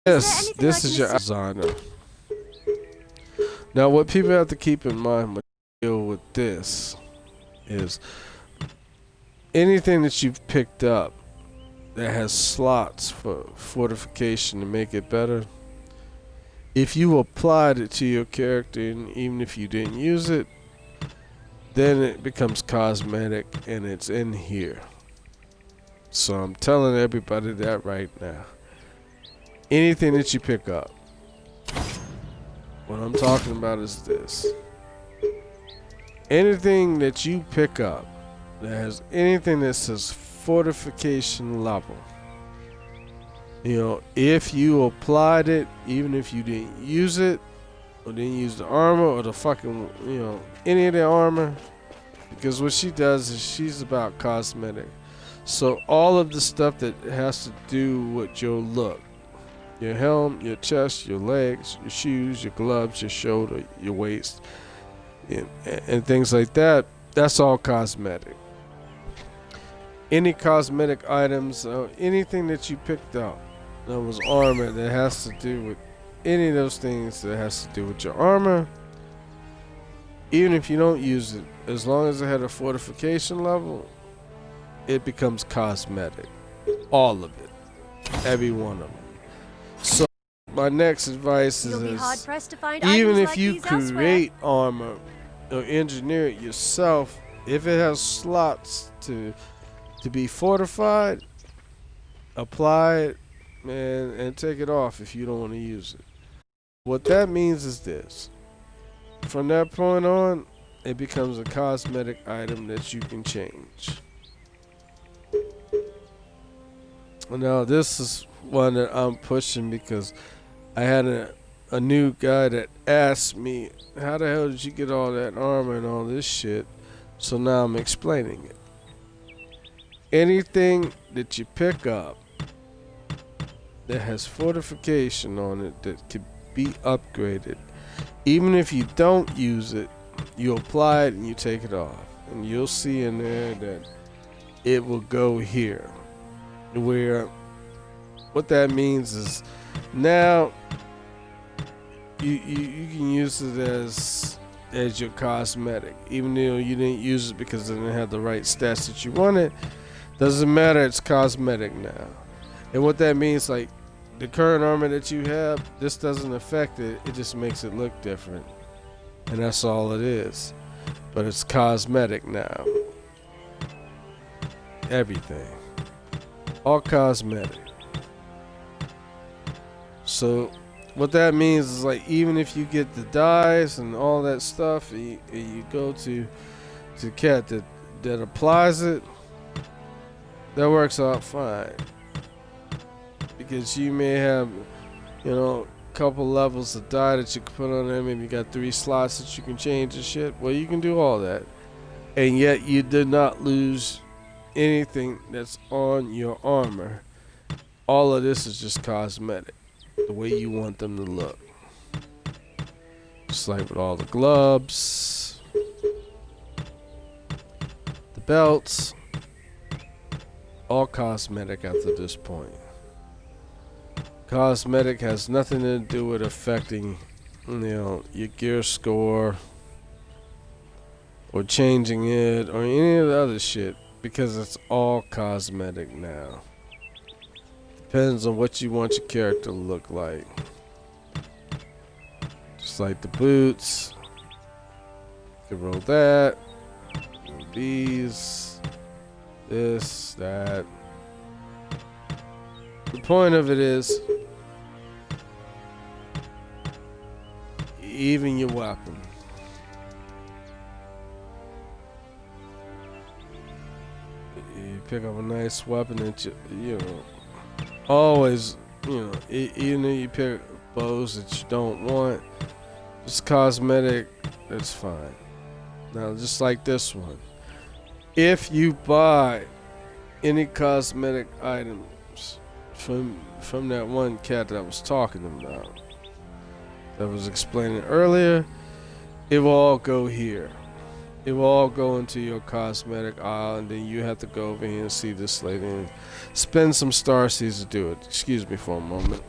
Yes, anything this I is can your designer. Now, what people have to keep in mind when they deal with this is anything that you've picked up that has slots for fortification to make it better. If you applied it to your character, and even if you didn't use it, then it becomes cosmetic and it's in here. So I'm telling everybody that right now. Anything that you pick up, what I'm talking about is this. Anything that you pick up that has anything that says fortification level, if you applied it, even if you didn't use it, or didn't use the armor, or the fucking, any of the armor, because what she does is she's about cosmetic. So all of the stuff that has to do with your look, your helm, your chest, your legs, your shoes, your gloves, your shoulder, your waist, and things like that, that's all cosmetic. Any cosmetic items, anything that you picked up that was armor that has to do with any of those things that has to do with your armor, even if you don't use it, as long as it had a fortification level, it becomes cosmetic. All of it. Every one of them. So my next advice You'll be is hard pressed to find even items if like you these elsewhere. create armor or engineer it yourself, if it has slots to be fortified, apply it, man, and take it off if you don't want to use it. What that means is this. From that point on, it becomes a cosmetic item that you can change. Now, this is one that I'm pushing because I had a new guy that asked me, how the hell did you get all that armor and all this shit? So now I'm explaining it. Anything that you pick up that has fortification on it that could be upgraded, even if you don't use it, you apply it and you take it off, and you'll see in there that it will go here. Where what that means is now you can use it as your cosmetic, even though you didn't use it because it didn't have the right stats that you wanted. Doesn't matter, it's cosmetic now. And what that means, like the current armor that you have, this doesn't affect it, it just makes it look different. And that's all it is. But it's cosmetic now. Everything. All cosmetic. So what that means is, like, even if you get the dyes and all that stuff, and you go to cat that applies it, that works out fine. Because you may have, a couple levels of dye that you can put on there. Maybe you got 3 slots that you can change and shit. Well, you can do all that, and yet you did not lose anything that's on your armor. All of this is just cosmetic, the way you want them to look. Just like with all the gloves, the belts, all cosmetic after this point. Cosmetic has nothing to do with affecting, your gear score or changing it or any of the other shit, because it's all cosmetic now. Depends on what you want your character to look like. Just like the boots. You can roll that. Roll these. This, that. The point of it is, even your weapon. You pick up a nice weapon that you always, even if you pick bows that you don't want, just cosmetic, that's fine. Now, just like this one, if you buy any cosmetic items from that one cat that I was talking about, that was explaining earlier, it will all go here. It will all go into your cosmetic aisle, and then you have to go over here and see this lady and spend some star seeds to do it. Excuse me for a moment.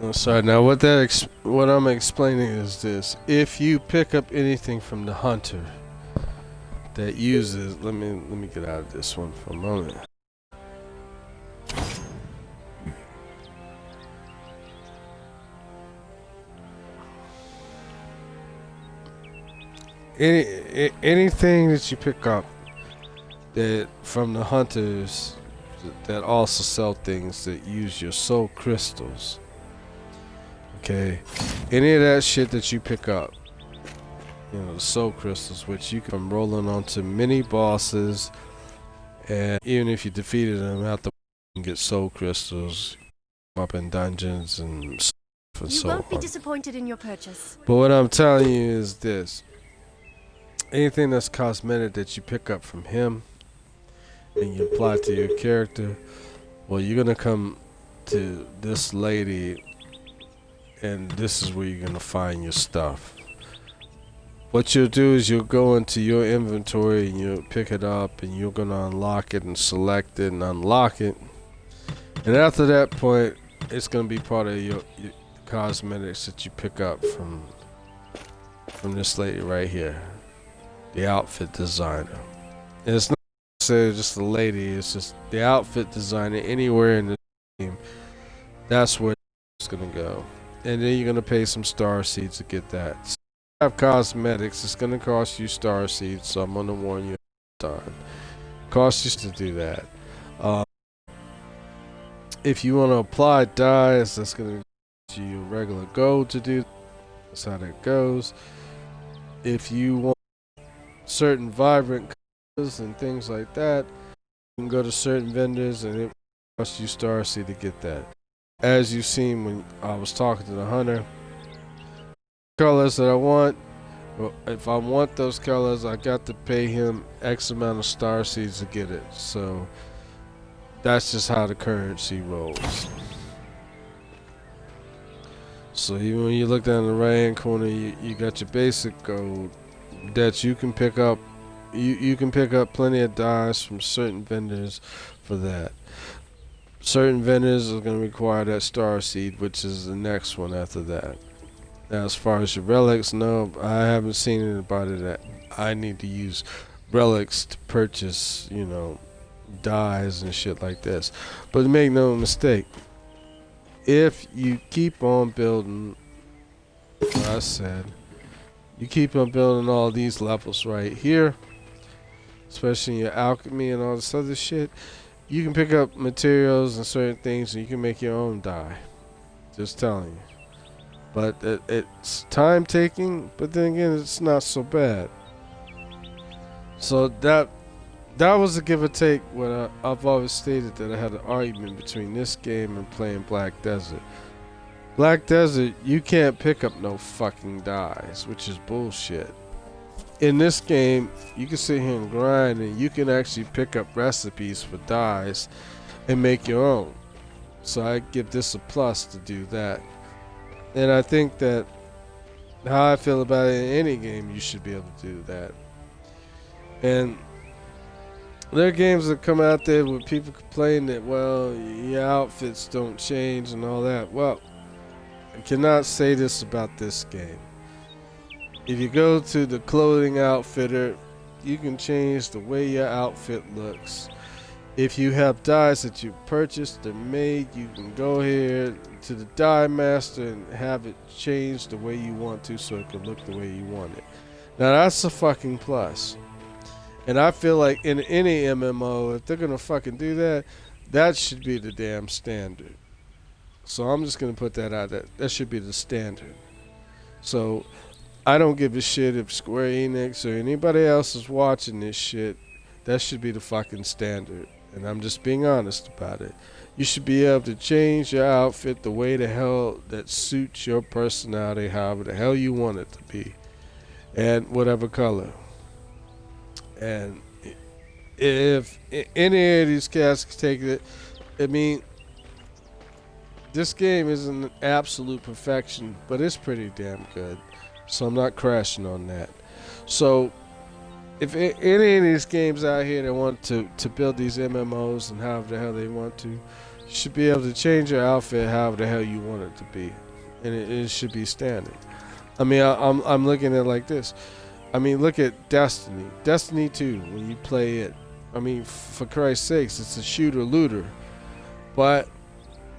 I'm sorry. Now, what I'm explaining is this: if you pick up anything from the hunter that uses, let me get out of this one for a moment. Anything that you pick up that from the hunters that also sell things that use your soul crystals. Okay, any of that shit that you pick up, the soul crystals, which you can from rolling onto mini bosses, and even if you defeated them, have to get soul crystals up in dungeons and stuff and You so won't be on. disappointed in your purchase. But what I'm telling you is this: anything that's cosmetic that you pick up from him and you apply to your character, well, you're gonna come to this lady, and this is where you're gonna find your stuff. What you'll do is you'll go into your inventory and you'll pick it up, and you're gonna unlock it and select it and unlock it, And after that point, it's gonna be part of your cosmetics that you pick up from this lady right here, the outfit designer. And it's not necessarily just the lady; it's just the outfit designer anywhere in the game. That's where it's gonna go, and then you're gonna pay some star seeds to get that. So if you have cosmetics, it's gonna cost you star seeds, so I'm gonna warn you ahead of time. Costs you to do that. If you want to apply dyes, that's gonna give you regular gold to do. That's how that goes. If you want certain vibrant colors and things like that, you can go to certain vendors and it costs you star seed to get that. As you've seen when I was talking to the hunter, colors that I want, well, if I want those colors, I got to pay him X amount of star seeds to get it. So that's just how the currency rolls. So even when you look down the right hand corner, you got your basic gold that you can pick up. You can pick up plenty of dyes from certain vendors for that. Certain vendors are going to require that star seed, which is the next one after that. Now, as far as your relics, no, I haven't seen anybody that I need to use relics to purchase, you know, dyes and shit like this. But make no mistake, if you keep on building, like I said, you keep on building all these levels right here, especially in your alchemy and all this other shit, you can pick up materials and certain things and you can make your own dye. Just telling you. But it's time taking, but then again, it's not so bad. So that was a give or take when I've always stated that I had an argument between this game and playing Black Desert. Black Desert, you can't pick up no fucking dyes, which is bullshit. In this game, you can sit here and grind and you can actually pick up recipes for dyes and make your own. So I give this a plus to do that. And I think that how I feel about it in any game, you should be able to do that. And there are games that come out there where people complain that, well, your outfits don't change and all that. Well, I cannot say this about this game. If you go to the clothing outfitter, you can change the way your outfit looks. If you have dyes that you purchased or made, you can go here to the dye master and have it changed the way you want to so it can look the way you want it. Now that's a fucking plus. And I feel like in any MMO, if they're gonna fucking do that, that should be the damn standard. So I'm just gonna put that out there. That should be the standard. So I don't give a shit if Square Enix or anybody else is watching this shit. That should be the fucking standard. And I'm just being honest about it. You should be able to change your outfit the way the hell that suits your personality, however the hell you want it to be. And whatever color. And if any of these cats take it, I mean, this game isn't absolute perfection, but it's pretty damn good. So I'm not crashing on that. So if any of these games out here that want to build these MMOs and however the hell they want to, you should be able to change your outfit however the hell you want it to be. And it should be standard. I mean, I'm looking at it like this. I mean, look at Destiny. Destiny 2, when you play it, I mean, for Christ's sakes, it's a shooter-looter. But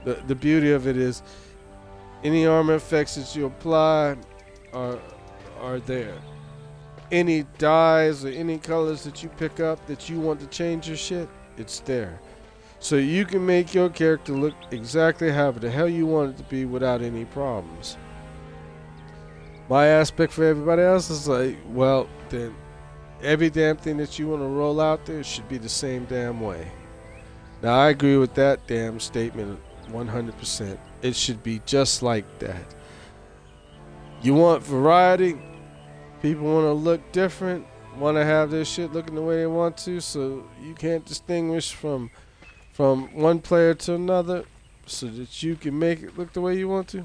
the beauty of it is, any armor effects that you apply are there. Any dyes or any colors that you pick up that you want to change your shit, it's there. So you can make your character look exactly however the hell you want it to be without any problems. My aspect for everybody else is like, well, then every damn thing that you want to roll out there should be the same damn way. Now, I agree with that damn statement 100%. It should be just like that. You want variety? People want to look different, want to have their shit looking the way they want to, so you can't distinguish from one player to another so that you can make it look the way you want to.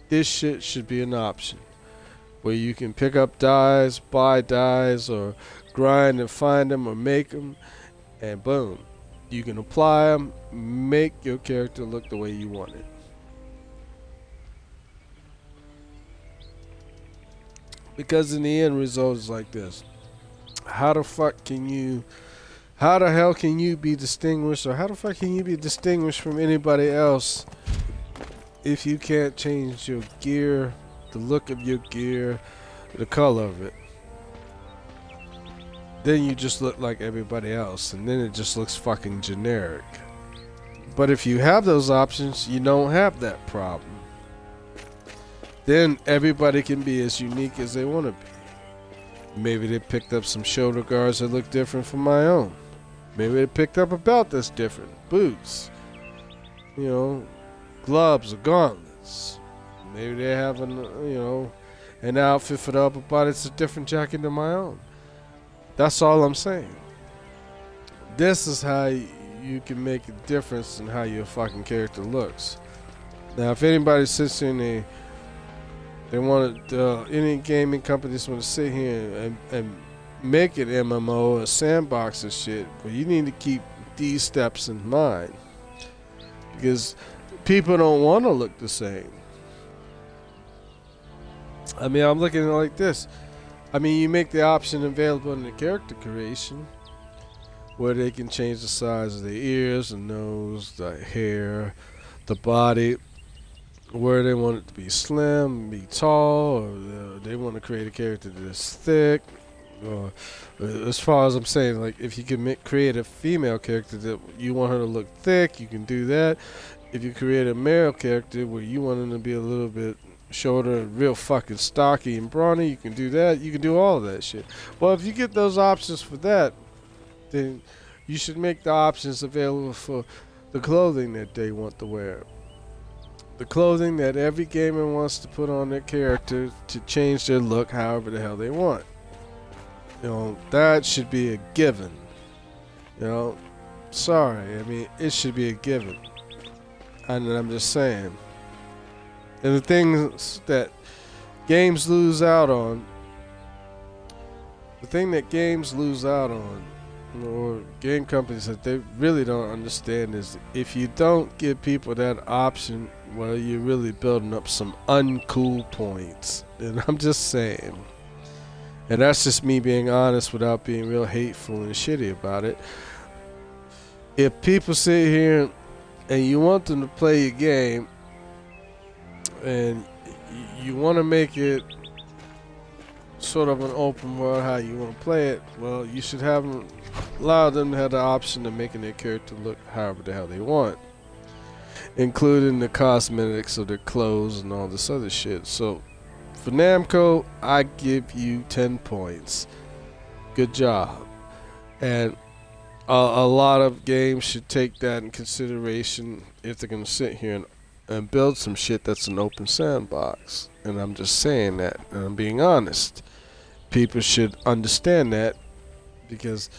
This shit should be an option. Where you can pick up dyes, buy dyes, or grind and find them or make them, and boom. You can apply them, make your character look the way you want it. Because in the end result is like this. How the hell can you be distinguished, or how the fuck can you be distinguished from anybody else if you can't change your gear, the look of your gear, the color of it? Then you just look like everybody else, and then it just looks fucking generic. But if you have those options, you don't have that problem. Then everybody can be as unique as they want to be. Maybe they picked up some shoulder guards that look different from my own. Maybe they picked up a belt that's different, boots, you know, gloves or gauntlets. Maybe they have an outfit for the upper body that's a different jacket than my own. That's all I'm saying. This is how you can make a difference in how your fucking character looks. Now, if anybody sits here and they want any gaming companies want to sit here and make an MMO, a sandbox and shit, but you need to keep these steps in mind, because people don't want to look the same. I mean, I'm looking at it like this. I mean, you make the option available in the character creation where they can change the size of their ears, the nose, the hair, the body, where they want it to be slim, be tall, or they want to create a character that's thick. Or as far as I'm saying, like, if you can create a female character that you want her to look thick, you can do that. If you create a male character where you want him to be a little bit shorter and real fucking stocky and brawny, you can do that. You can do all of that shit. Well, if you get those options for that, then you should make the options available for the clothing that they want to wear. The clothing that every gamer wants to put on their character to change their look however the hell they want. You know, that should be a given. You know, sorry, I mean, it should be a given. And I'm just saying. And the things that games lose out on, or game companies that they really don't understand, is if you don't give people that option, well, you're really building up some uncool points. And I'm just saying. And that's just me being honest without being real hateful and shitty about it. If people sit here and you want them to play your game, and you want to make it sort of an open world how you want to play it, well, you should allow them to have the option of making their character look however the hell they want, including the cosmetics of their clothes and all this other shit. So for Namco, I give you 10 points. Good job. And a lot of games should take that in consideration if they're going to sit here and build some shit that's an open sandbox. And I'm just saying that, and I'm being honest. People should understand that, because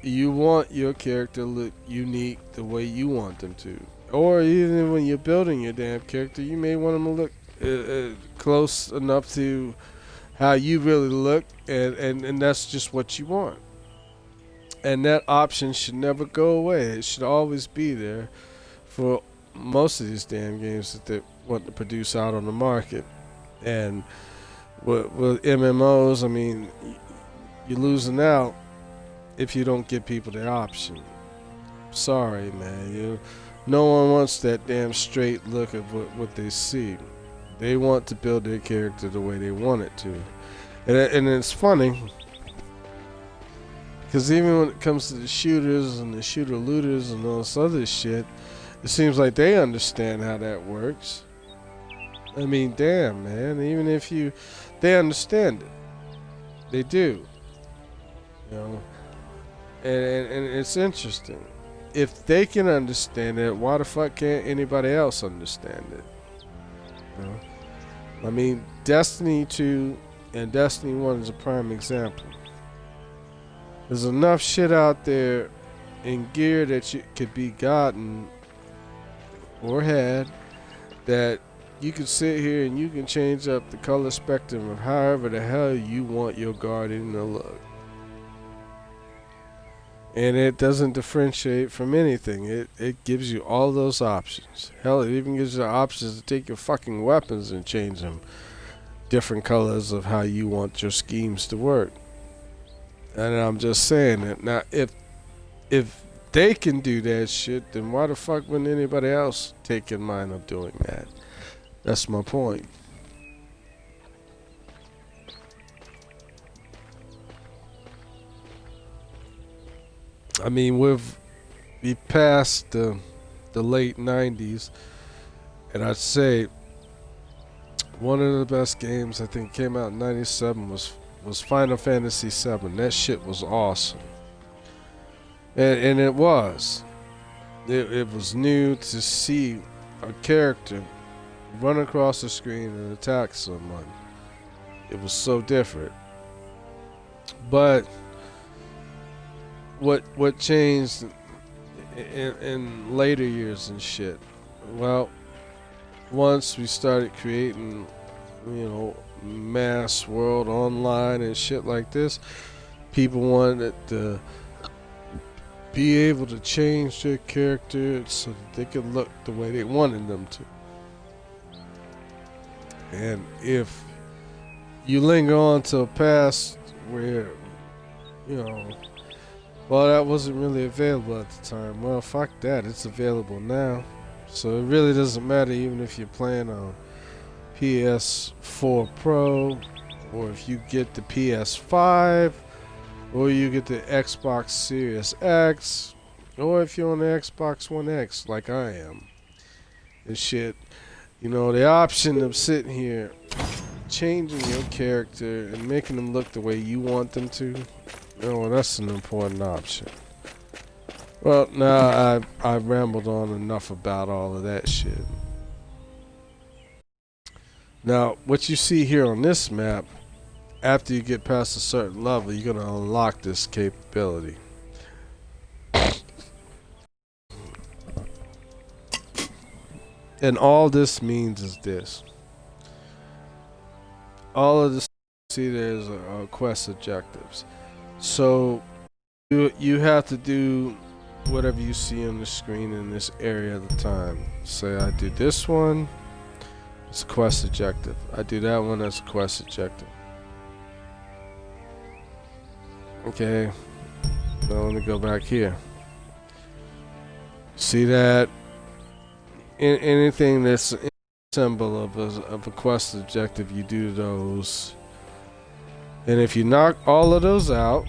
you want your character to look unique the way you want them to. Or even when you're building your damn character, you may want them to look close enough to how you really look, and that's just what you want. And that option should never go away. It should always be there for most of these damn games that they want to produce out on the market. And with MMOs, I mean, you're losing out if you don't give people the option. Sorry, man. No one wants that damn straight look of what they see. They want to build their character the way they want it to. And it's funny, because even when it comes to the shooters and the shooter looters and all this other shit, it seems like they understand how that works. I mean, damn, man. Even if they understand it. They do. You know? And it's interesting. If they can understand it, why the fuck can't anybody else understand it? You know? I mean, Destiny 2 and Destiny 1 is a prime example. There's enough shit out there in gear that could be gotten or had, that you can sit here and you can change up the color spectrum of however the hell you want your Guardian to look. And it doesn't differentiate from anything. It gives you all those options. Hell, it even gives you the options to take your fucking weapons and change them different colors of how you want your schemes to work. And I'm just saying that now, if they can do that shit, then why the fuck wouldn't anybody else take in mind of doing that? That's my point. I mean, we passed the late 90s, and I'd say one of the best games I think came out in 97 was Final Fantasy VII. That shit was awesome. And it was. It was new to see a character run across the screen and attack someone. It was so different. But what changed in later years and shit? Well, once we started creating, mass world online and shit like this, people wanted to be able to change their character so that they could look the way they wanted them to. And if you linger on to a past where, well, that wasn't really available at the time. Well, fuck that. It's available now. So it really doesn't matter even if you're playing on PS4 Pro, or if you get the PS5, or you get the Xbox Series X, or if you're on the Xbox One X like I am. And shit, the option of sitting here changing your character and making them look the way you want them to, that's an important option. Well, now I've rambled on enough about all of that shit. Now, what you see here on this map, after you get past a certain level, you're going to unlock this capability. And all this means is this. All of this, see, there's quest objectives. So you have to do whatever you see on the screen in this area at the time. Say I do this one, it's a quest objective. I do that one, that's a quest objective. Okay, now let me go back here. See that? Anything that's a symbol of a quest objective, you do those. And if you knock all of those out,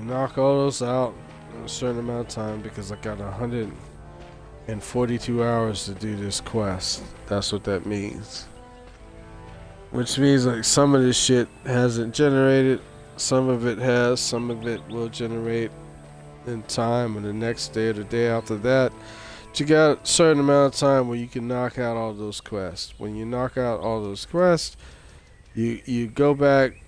knock all those out in a certain amount of time, because I got 142 hours to do this quest. That's what that means. Which means like some of this shit hasn't generated, some of it has, some of it will generate in time, and the next day or the day after that. But you got a certain amount of time where you can knock out all those quests. When you knock out all those quests, you go back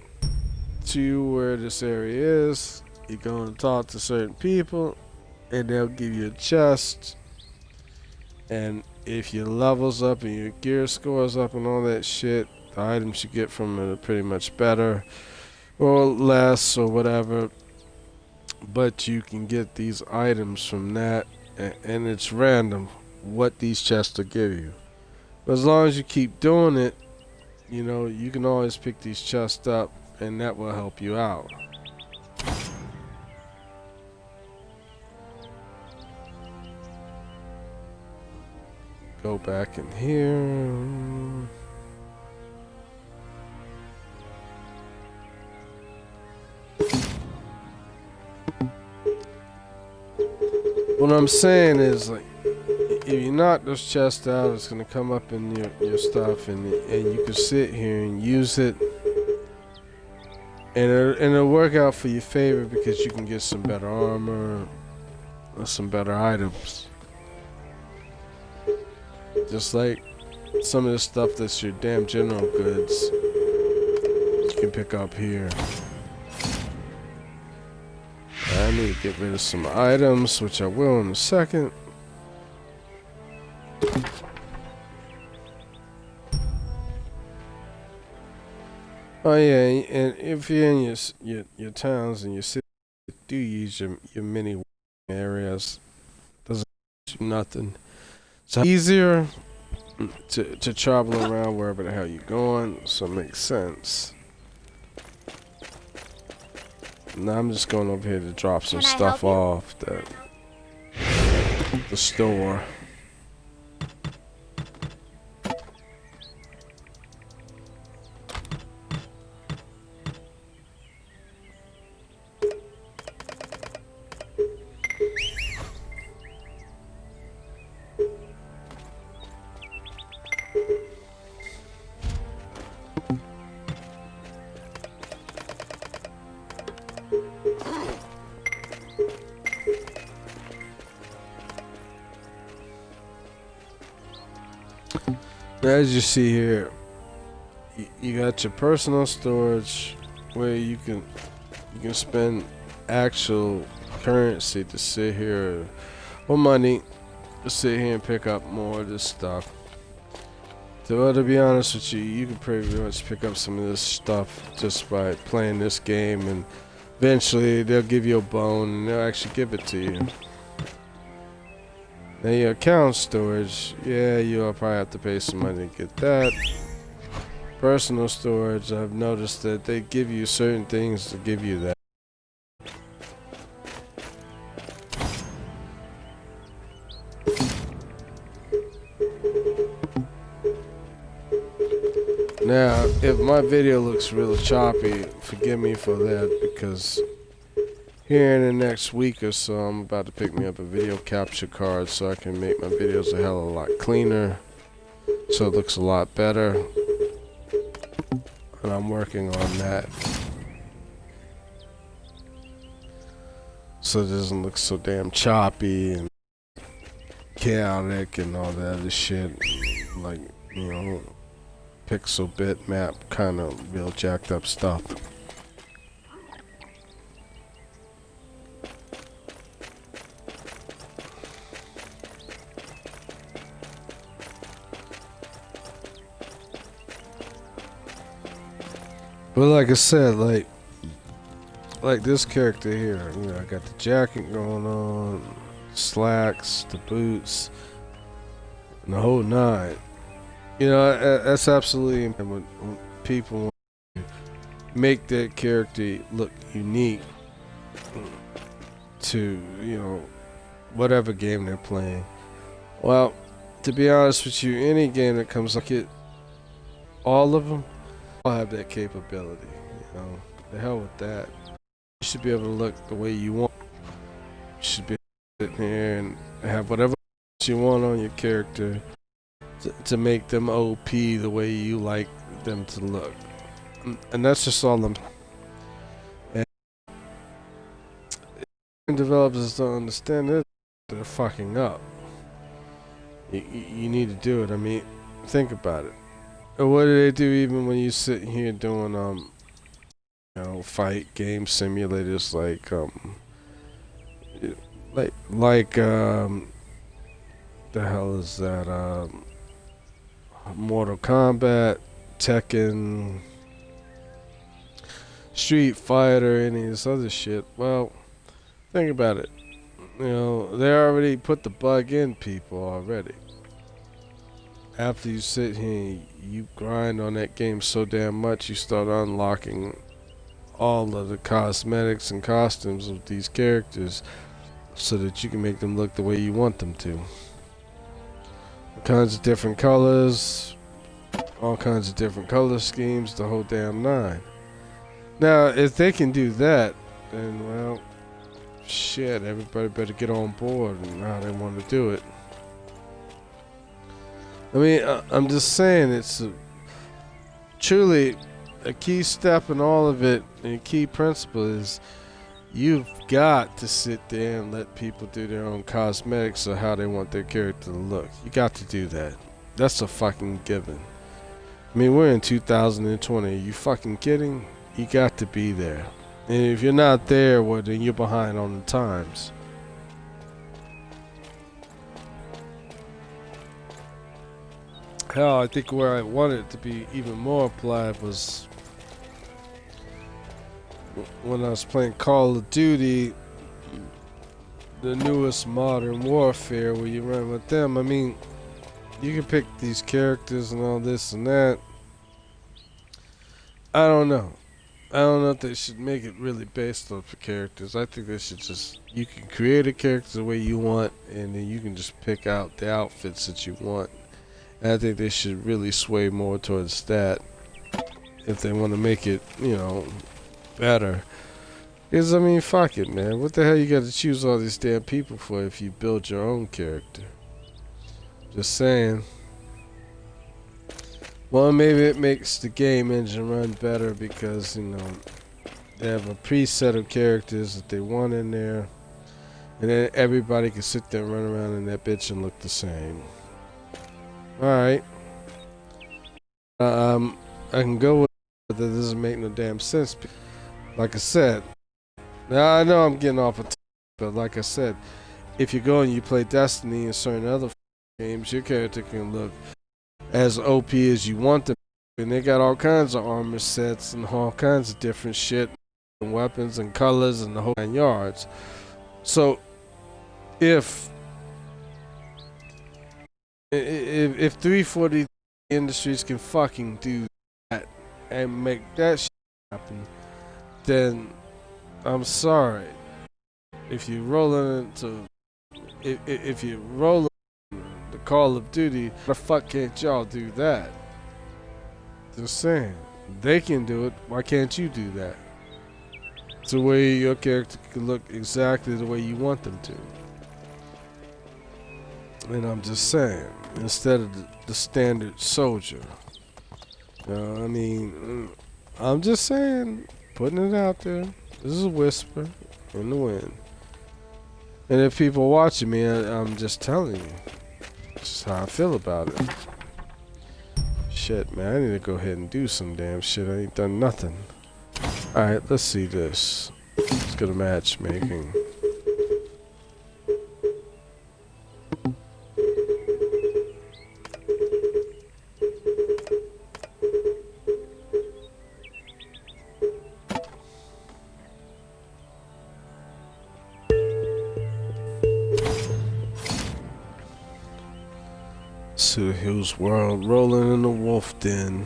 to where this area is. You go and talk to certain people, and they'll give you a chest. And if your levels up and your gear scores up and all that shit, the items you get from it are pretty much better or less or whatever. But you can get these items from that, and it's random what these chests will give you. But as long as you keep doing it, you can always pick these chests up, and that will help you out. Go back in here. What I'm saying is, like, if you knock those chests out, it's gonna come up in your stuff, and you can sit here and use it, and it'll work out for your favor, because you can get some better armor or some better items. Just like some of the stuff that's your damn general goods, you can pick up here. I need to get rid of some items, which I will in a second. Oh yeah, and if you're in your towns and your cities, do use your mini areas. Doesn't cost you nothing. So easier to travel around wherever the hell you're going. So it makes sense. Now I'm just going over here to drop some Can I stuff help you? off the store. As you see here, you got your personal storage where you can spend actual currency to sit here, or money to sit here and pick up more of this stuff. To be honest with you, you can pretty much pick up some of this stuff just by playing this game, and eventually they'll give you a bone and they'll actually give it to you. Now your account storage, yeah, you'll probably have to pay some money to get that. Personal storage, I've noticed that they give you certain things to give you that. Now, if my video looks real choppy, forgive me for that, because here in the next week or so, I'm about to pick me up a video capture card so I can make my videos a hell of a lot cleaner, so it looks a lot better. And I'm working on that, so it doesn't look so damn choppy and chaotic and all that other shit, like, you know, pixel bitmap kind of real jacked up stuff. But like I said, like this character here, you know, I got the jacket going on, slacks, the boots, and the whole nine. You know, that's absolutely important when people make their character look unique to, you know, whatever game they're playing. Well, to be honest with you, any game that comes like it, all of them all have that capability. You know, the hell with that. You should be able to look the way you want. You should be able to sit here and have whatever you want on your character to make them OP the way you like them to look. And that's just all I'm. And developers don't understand it. They're fucking up. You need to do it. I mean, think about it. What do they do even when you sit here doing you know, fight game simulators like the hell is that Mortal Kombat, Tekken, Street Fighter, any of this other shit. Well, think about it. You know, they already put the bug in people already. After you sit here, you grind on that game so damn much, you start unlocking all of the cosmetics and costumes of these characters so that you can make them look the way you want them to. All kinds of different colors, all kinds of different color schemes, the whole damn nine. Now, if they can do that, then, well, shit, everybody better get on board and how they want to do it. I mean, I'm just saying, it's truly a key step in all of it, and a key principle is you've got to sit there and let people do their own cosmetics or how they want their character to look. You got to do that. That's a fucking given. I mean, we're in 2020. Are you fucking kidding? You got to be there. And if you're not there, well, then you're behind on the times. Hell, I think where I wanted it to be even more applied was when I was playing Call of Duty, the newest Modern Warfare, where you run with them. I mean, you can pick these characters and all this and that. I don't know. I don't know if they should make it really based off the characters. I think they should just, you can create a character the way you want, and then you can just pick out the outfits that you want. And I think they should really sway more towards that if they want to make it, you know, better. Because, I mean, fuck it, man. What the hell you got to choose all these damn people for if you build your own character? Just saying. Well, maybe it makes the game engine run better because, you know, they have a preset of characters that they want in there. And then everybody can sit there and run around in that bitch and look the same. Alright. I can go with it, that doesn't make no damn sense. Like I said, now I know I'm getting off a but like I said, if you go and you play Destiny and certain other games, your character can look as OP as you want them, and they got all kinds of armor sets and all kinds of different shit and weapons and colors and the whole 9 yards. So if 340 Industries can fucking do that and make that shit happen, then I'm sorry. If you're rolling into if you're rolling the Call of Duty, why the fuck can't y'all do that? Just saying. They can do it, why can't you do that? It's the way your character can look exactly the way you want them to. And I'm just saying, instead of the standard soldier. I mean, I'm just saying, putting it out there. This is a whisper in the wind. And if people are watching me, I'm just telling you. This is how I feel about it. Shit, man, I need to go ahead and do some damn shit. I ain't done nothing. Alright, let's see this. Let's go to matchmaking. Cedar Hills World, rolling in the wolf den.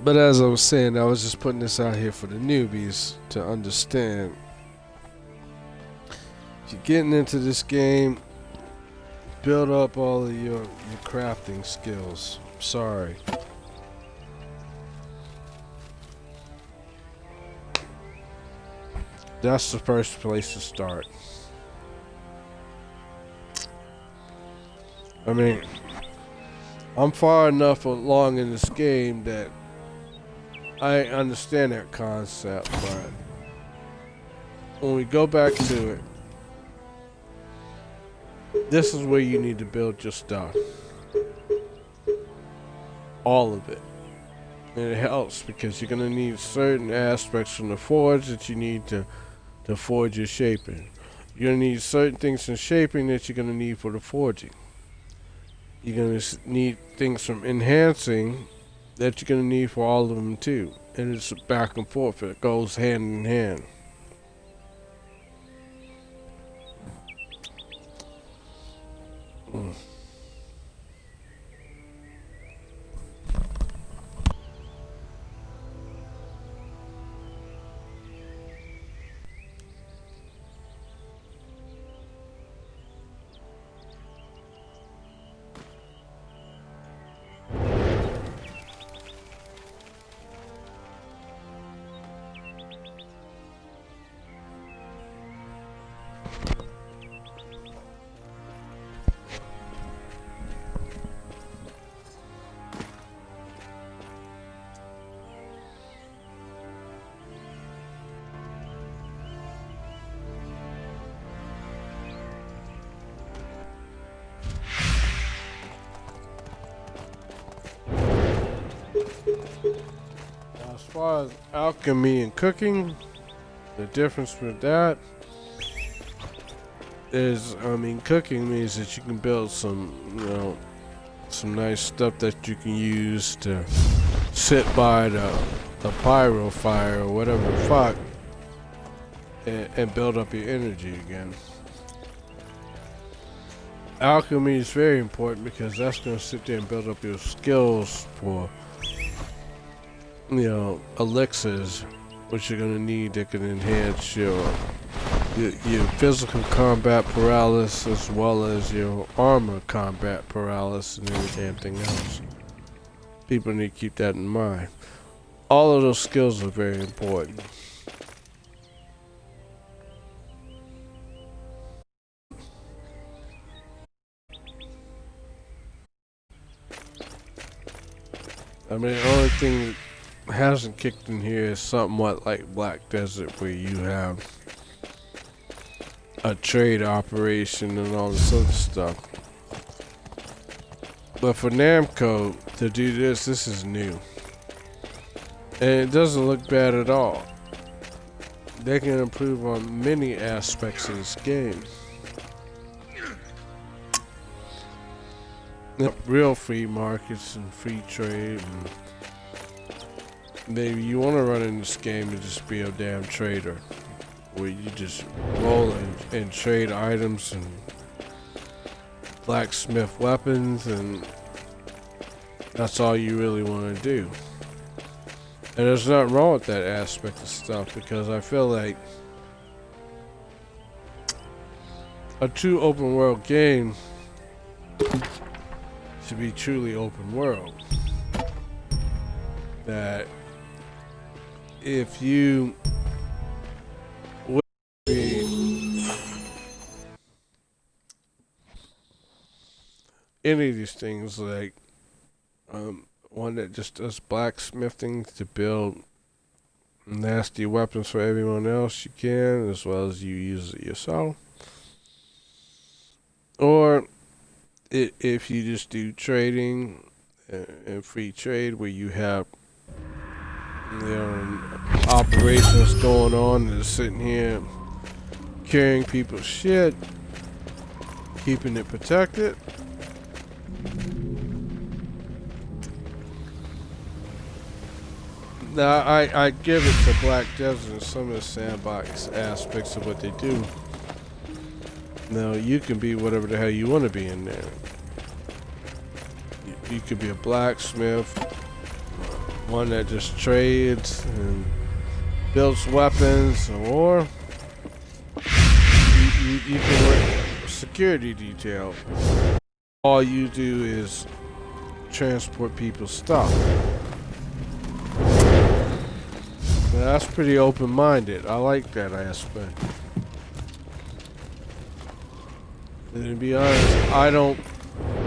But as I was saying, I was just putting this out here for the newbies to understand. If you're getting into this game, build up all of your crafting skills. Sorry. That's the first place to start. I mean, I'm far enough along in this game that I understand that concept, but when we go back to it, this is where you need to build your stuff. All of it. And it helps because you're going to need certain aspects from the forge that you need to forge your shaping. You're going to need certain things in shaping that you're going to need for the forging. You're going to need things from enhancing that you're going to need for all of them too. And it's back and forth. It goes hand in hand. As far as alchemy and cooking, the difference with that, I mean, cooking means that you can build some, some nice stuff that you can use to sit by the pyro fire or whatever the fuck, and build up your energy again. Alchemy is very important because that's going to sit there and build up your skills for, elixirs, which you're going to need that can enhance your physical combat paralysis as well as your armor combat paralysis and everything else. People need to keep that in mind. All of those skills are very important. I mean, the only thing that hasn't kicked in here is somewhat like Black Desert, where you have a trade operation and all this other stuff. But for Namco to do this is new. And it doesn't look bad at all. They can improve on many aspects of this game. Real free markets and free trade, and maybe you want to run in this game and just be a damn trader, where you just roll and trade items and blacksmith weapons, and that's all you really want to do. And there's nothing wrong with that aspect of stuff, because I feel like a true open world game should be truly open world. That if you would be any of these things, like one that just does blacksmithing to build nasty weapons for everyone else, you can, as well as you use it yourself. Or if you just do trading and free trade, where you have operations going on and sitting here carrying people's shit, keeping it protected. Now, I give it to Black Desert and some of the sandbox aspects of what they do. Now, you can be whatever the hell you want to be in there. You could be a blacksmith, one that just trades and builds weapons, or you can work security detail. All you do is transport people's stuff. Now, that's pretty open-minded. I like that aspect. And to be honest, I don't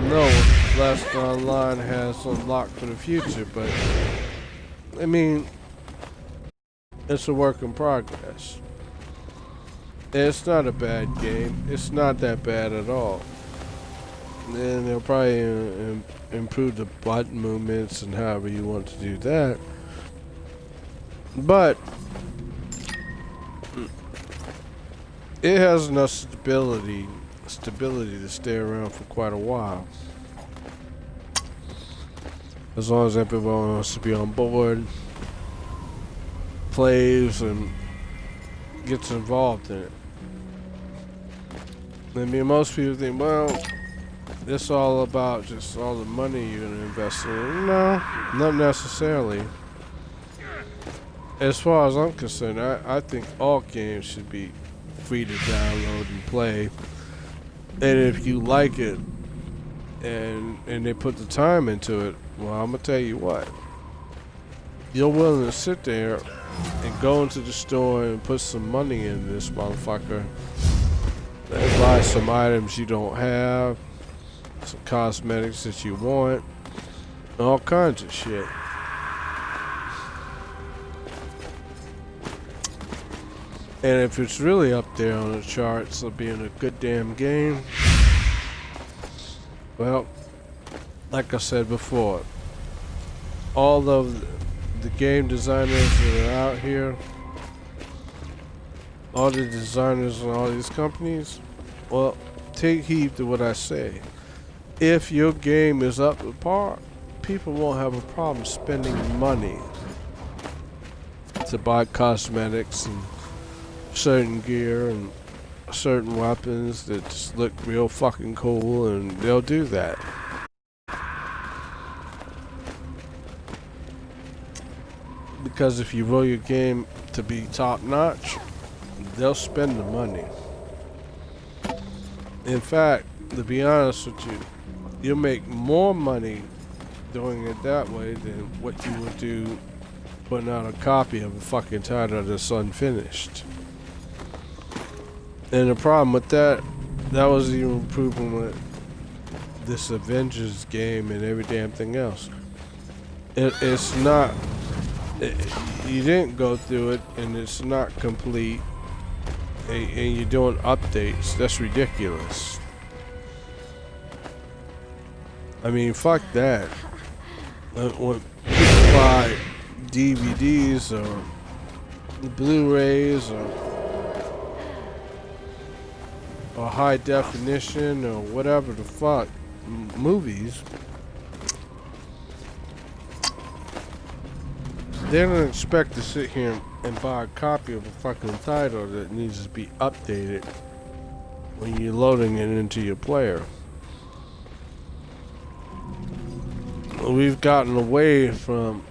know what Left Online has unlocked for the future, but I mean, it's a work in progress. It's not a bad game. It's not that bad at all. And they'll probably improve the button movements and however you want to do that. But it has enough stability to stay around for quite a while. As long as everyone wants to be on board, plays, and gets involved in it. I mean, most people think, well, it's all about just all the money you're going to invest in it. No, not necessarily. As far as I'm concerned, I think all games should be free to download and play. And if you like it and they put the time into it, well, I'm gonna tell you what, you're willing to sit there and go into the store and put some money in this motherfucker and buy some items you don't have, some cosmetics that you want, all kinds of shit. And if it's really up there on the charts of being a good damn game, well, like I said before, all of the game designers that are out here, all the designers and all these companies, Well, take heed to what I say. If your game is up to par, people won't have a problem spending money to buy cosmetics and certain gear and certain weapons that just look real fucking cool, and they'll do that. Because if you roll your game to be top notch, they'll spend the money. In fact, to be honest with you, you'll make more money doing it that way than what you would do putting out a copy of a fucking title that's unfinished. And the problem with that was even proven with this Avengers game and every damn thing else. It's not, you didn't go through it, and it's not complete, and you're doing updates. That's ridiculous. I mean, fuck that. When people buy DVDs or Blu-rays or high definition or whatever the fuck movies, they don't expect to sit here and buy a copy of a fucking title that needs to be updated when you're loading it into your player. We've gotten away from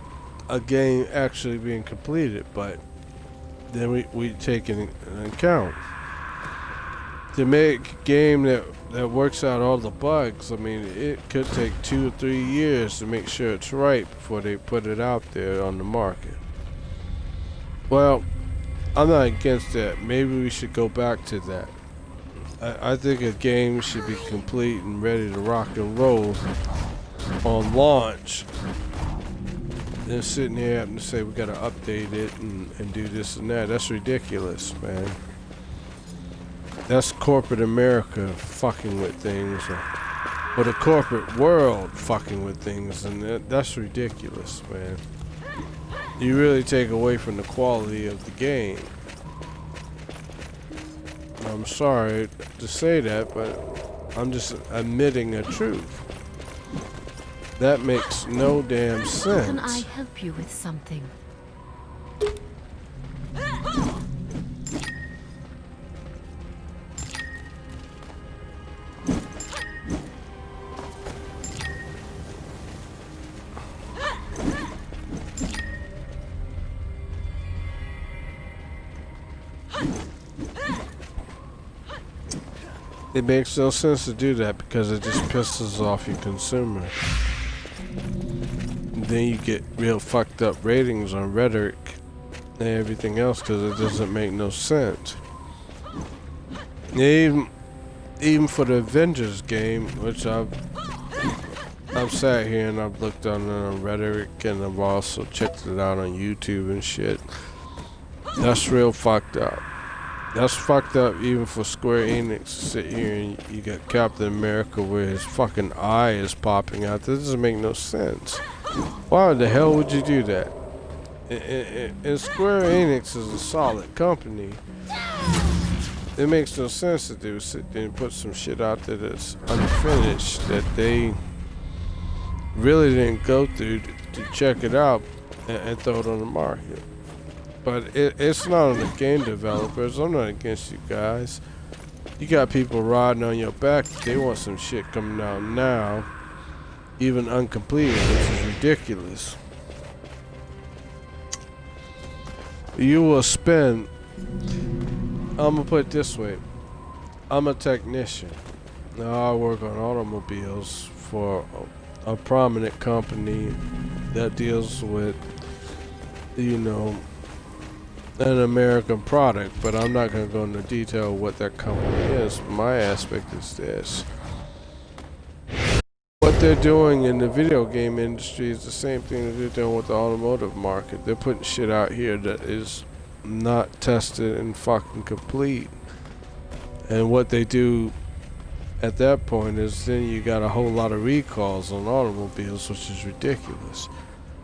a game actually being completed, but then we take it in account. To make a game that works out all the bugs, I mean, it could take 2 or 3 years to make sure it's right before they put it out there on the market. Well, I'm not against that. Maybe we should go back to that. I think a game should be complete and ready to rock and roll on launch. Then sitting here having to say we gotta update it and do this and that. That's ridiculous, man. That's corporate America fucking with things, or the corporate world fucking with things, and that's ridiculous, man. You really take away from the quality of the game. I'm sorry to say that, but I'm just admitting a truth. That makes no damn sense. Can I help you with something? It makes no sense to do that because it just pisses off your consumer. And then you get real fucked up ratings on Rhetoric and everything else because it doesn't make no sense. Even for the Avengers game, which I've sat here and I've looked on Rhetoric, and I've also checked it out on YouTube and shit. That's real fucked up. That's fucked up even for Square Enix to sit here and you got Captain America where his fucking eye is popping out. That doesn't make no sense. Why the hell would you do that? And Square Enix is a solid company. It makes no sense that they would sit there and put some shit out there that's unfinished, that they really didn't go through to check it out and throw it on the market. But it's not on the game developers. I'm not against you guys. You got people riding on your back. They want some shit coming out now, even uncompleted, which is ridiculous. You will spend, I'm gonna put it this way, I'm a technician. Now I work on automobiles for a prominent company that deals with, you know, an American product, but I'm not going to go into detail what that company is. My aspect is this. What they're doing in the video game industry is the same thing that they're doing with the automotive market. They're putting shit out here that is not tested and fucking complete. And what they do at that point is then you got a whole lot of recalls on automobiles, which is ridiculous.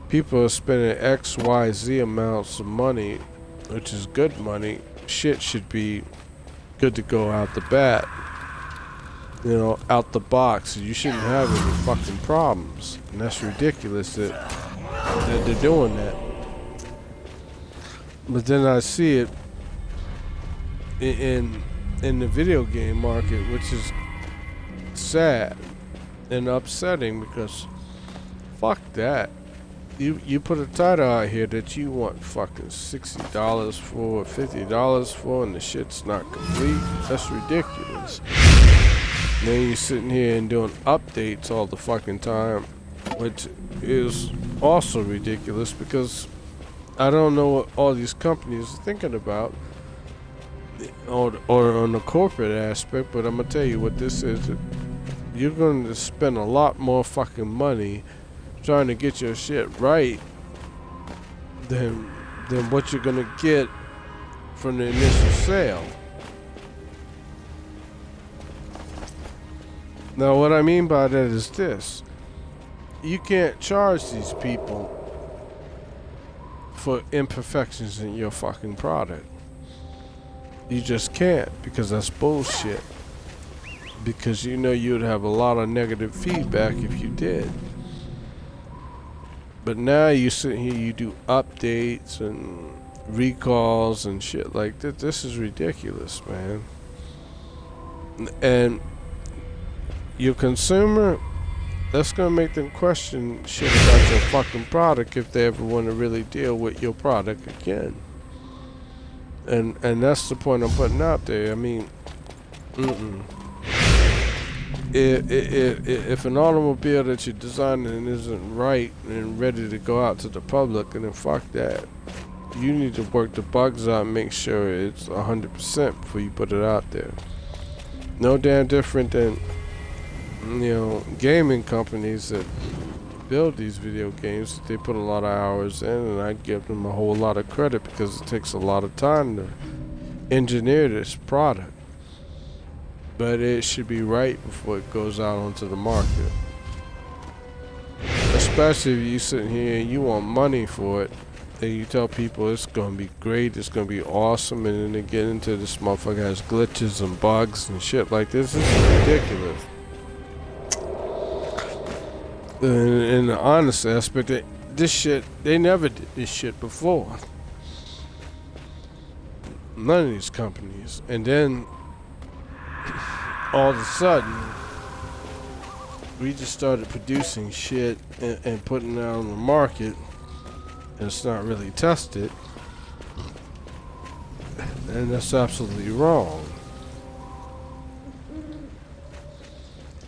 People are spending X, Y, Z amounts of money, which is good money. Shit should be good to go out the bat. you know, out the box. You shouldn't have any fucking problems. And that's ridiculous that they're doing that. But then I see it in the video game market, which is sad and upsetting because fuck that. You put a title out here that you want fucking $60 for, $50 for, and the shit's not complete. That's ridiculous. Then you're sitting here and doing updates all the fucking time, which is also ridiculous because I don't know what all these companies are thinking about, or on the corporate aspect, but I'm gonna tell you what this is. You're going to spend a lot more fucking money trying to get your shit right than what you're gonna get from the initial sale. Now what I mean by that is this: you can't charge these people for imperfections in your fucking product. You just can't, because that's bullshit. Because you know you'd have a lot of negative feedback if you did. But now you sit here, you do updates and recalls and shit like that. This is ridiculous, man. And your consumer, that's gonna make them question shit about your fucking product if they ever want to really deal with your product again. And that's the point I'm putting out there. I mean, If an automobile that you're designing isn't right and ready to go out to the public, and then fuck that. You need to work the bugs out and make sure it's 100% before you put it out there. No damn different than, you know, gaming companies that build these video games. They put a lot of hours in, and I give them a whole lot of credit because it takes a lot of time to engineer this product. But it should be right before it goes out onto the market. Especially if you sitting here and you want money for it, and you tell people it's gonna be great, it's gonna be awesome, and then they get into this motherfucker has glitches and bugs and shit like this. This is ridiculous. In the honest aspect, this shit, they never did this shit before. None of these companies. And then all of a sudden, we just started producing shit and putting it out on the market, and it's not really tested, and that's absolutely wrong.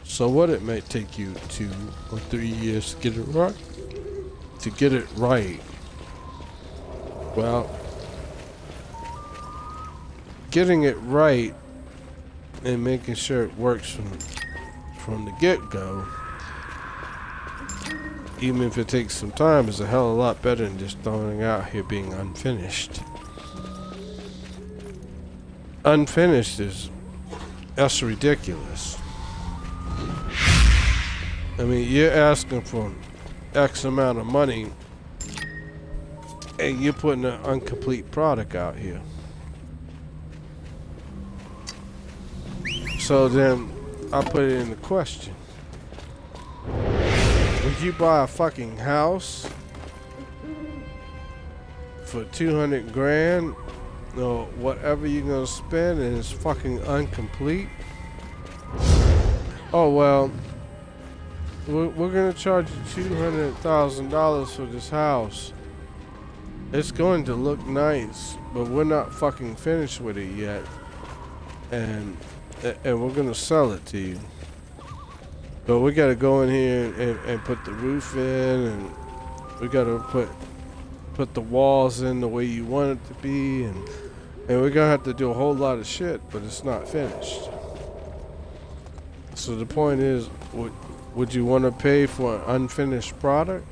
So what, it may take you 2 or 3 years to get it right? To get it right. Well, getting it right and making sure it works from the get-go, even if it takes some time, is a hell of a lot better than just throwing it out here being unfinished. Unfinished that's ridiculous. I mean, you're asking for X amount of money and you're putting an incomplete product out here. So then I put it in the question: would you buy a fucking house for 200 grand or whatever you're gonna spend and it's fucking incomplete? Oh well, we're gonna charge you $200,000 for this house. It's going to look nice, but we're not fucking finished with it yet, and we're gonna sell it to you. But we gotta go in here and put the roof in, and we gotta put the walls in the way you want it to be, and we're gonna have to do a whole lot of shit, but it's not finished. So the point is, would you want to pay for an unfinished product?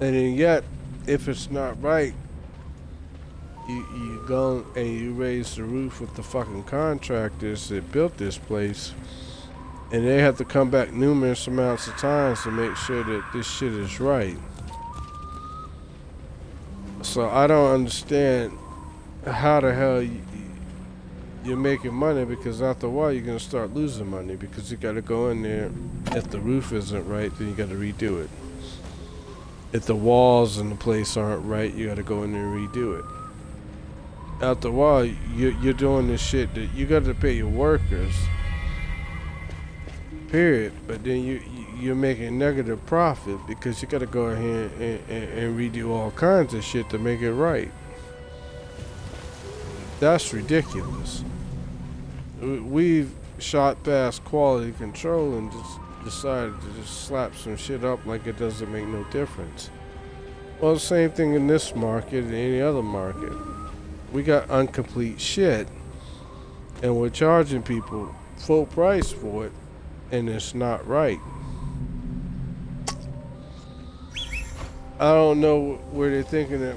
And then yet, if it's not right, you go and you raise the roof with the fucking contractors that built this place, and they have to come back numerous amounts of times to make sure that this shit is right. So I don't understand how the hell you're making money, because after a while you're gonna start losing money because you gotta go in there. If the roof isn't right, then you gotta redo it. If the walls in the place aren't right, you gotta go in there and redo it. After a while, you're doing this shit that you gotta pay your workers, period, but then you're making negative profit because you gotta go ahead and redo all kinds of shit to make it right. That's ridiculous. We've shot past quality control and just decided to just slap some shit up like it doesn't make no difference. Well, the same thing in this market and any other market. We got incomplete shit, and we're charging people full price for it, and it's not right. I don't know where they're thinking that,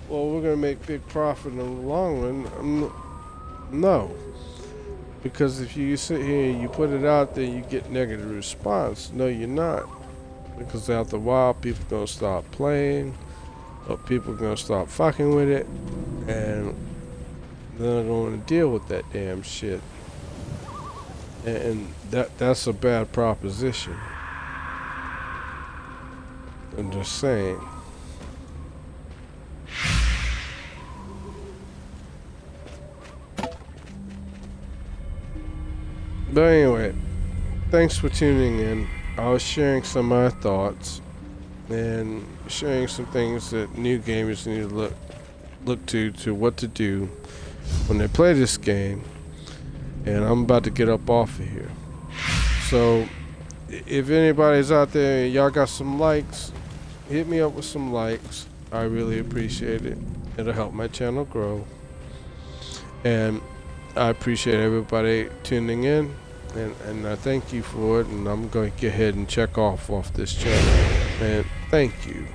well, we're gonna make big profit in the long run. No, because if you sit here and you put it out there, you get negative response. No, you're not, because after a while, people gonna stop playing, or people gonna stop fucking with it, and they're not gonna deal with that damn shit. And that's a bad proposition. I'm just saying. But anyway, thanks for tuning in. I was sharing some of my thoughts and sharing some things that new gamers need to look to what to do when they play this game. And I'm about to get up off of here. So if anybody's out there and y'all got some likes, hit me up with some likes. I really appreciate it. It'll help my channel grow. And I appreciate everybody tuning in, and I thank you for it, and I'm going to go ahead and check off this channel. And thank you.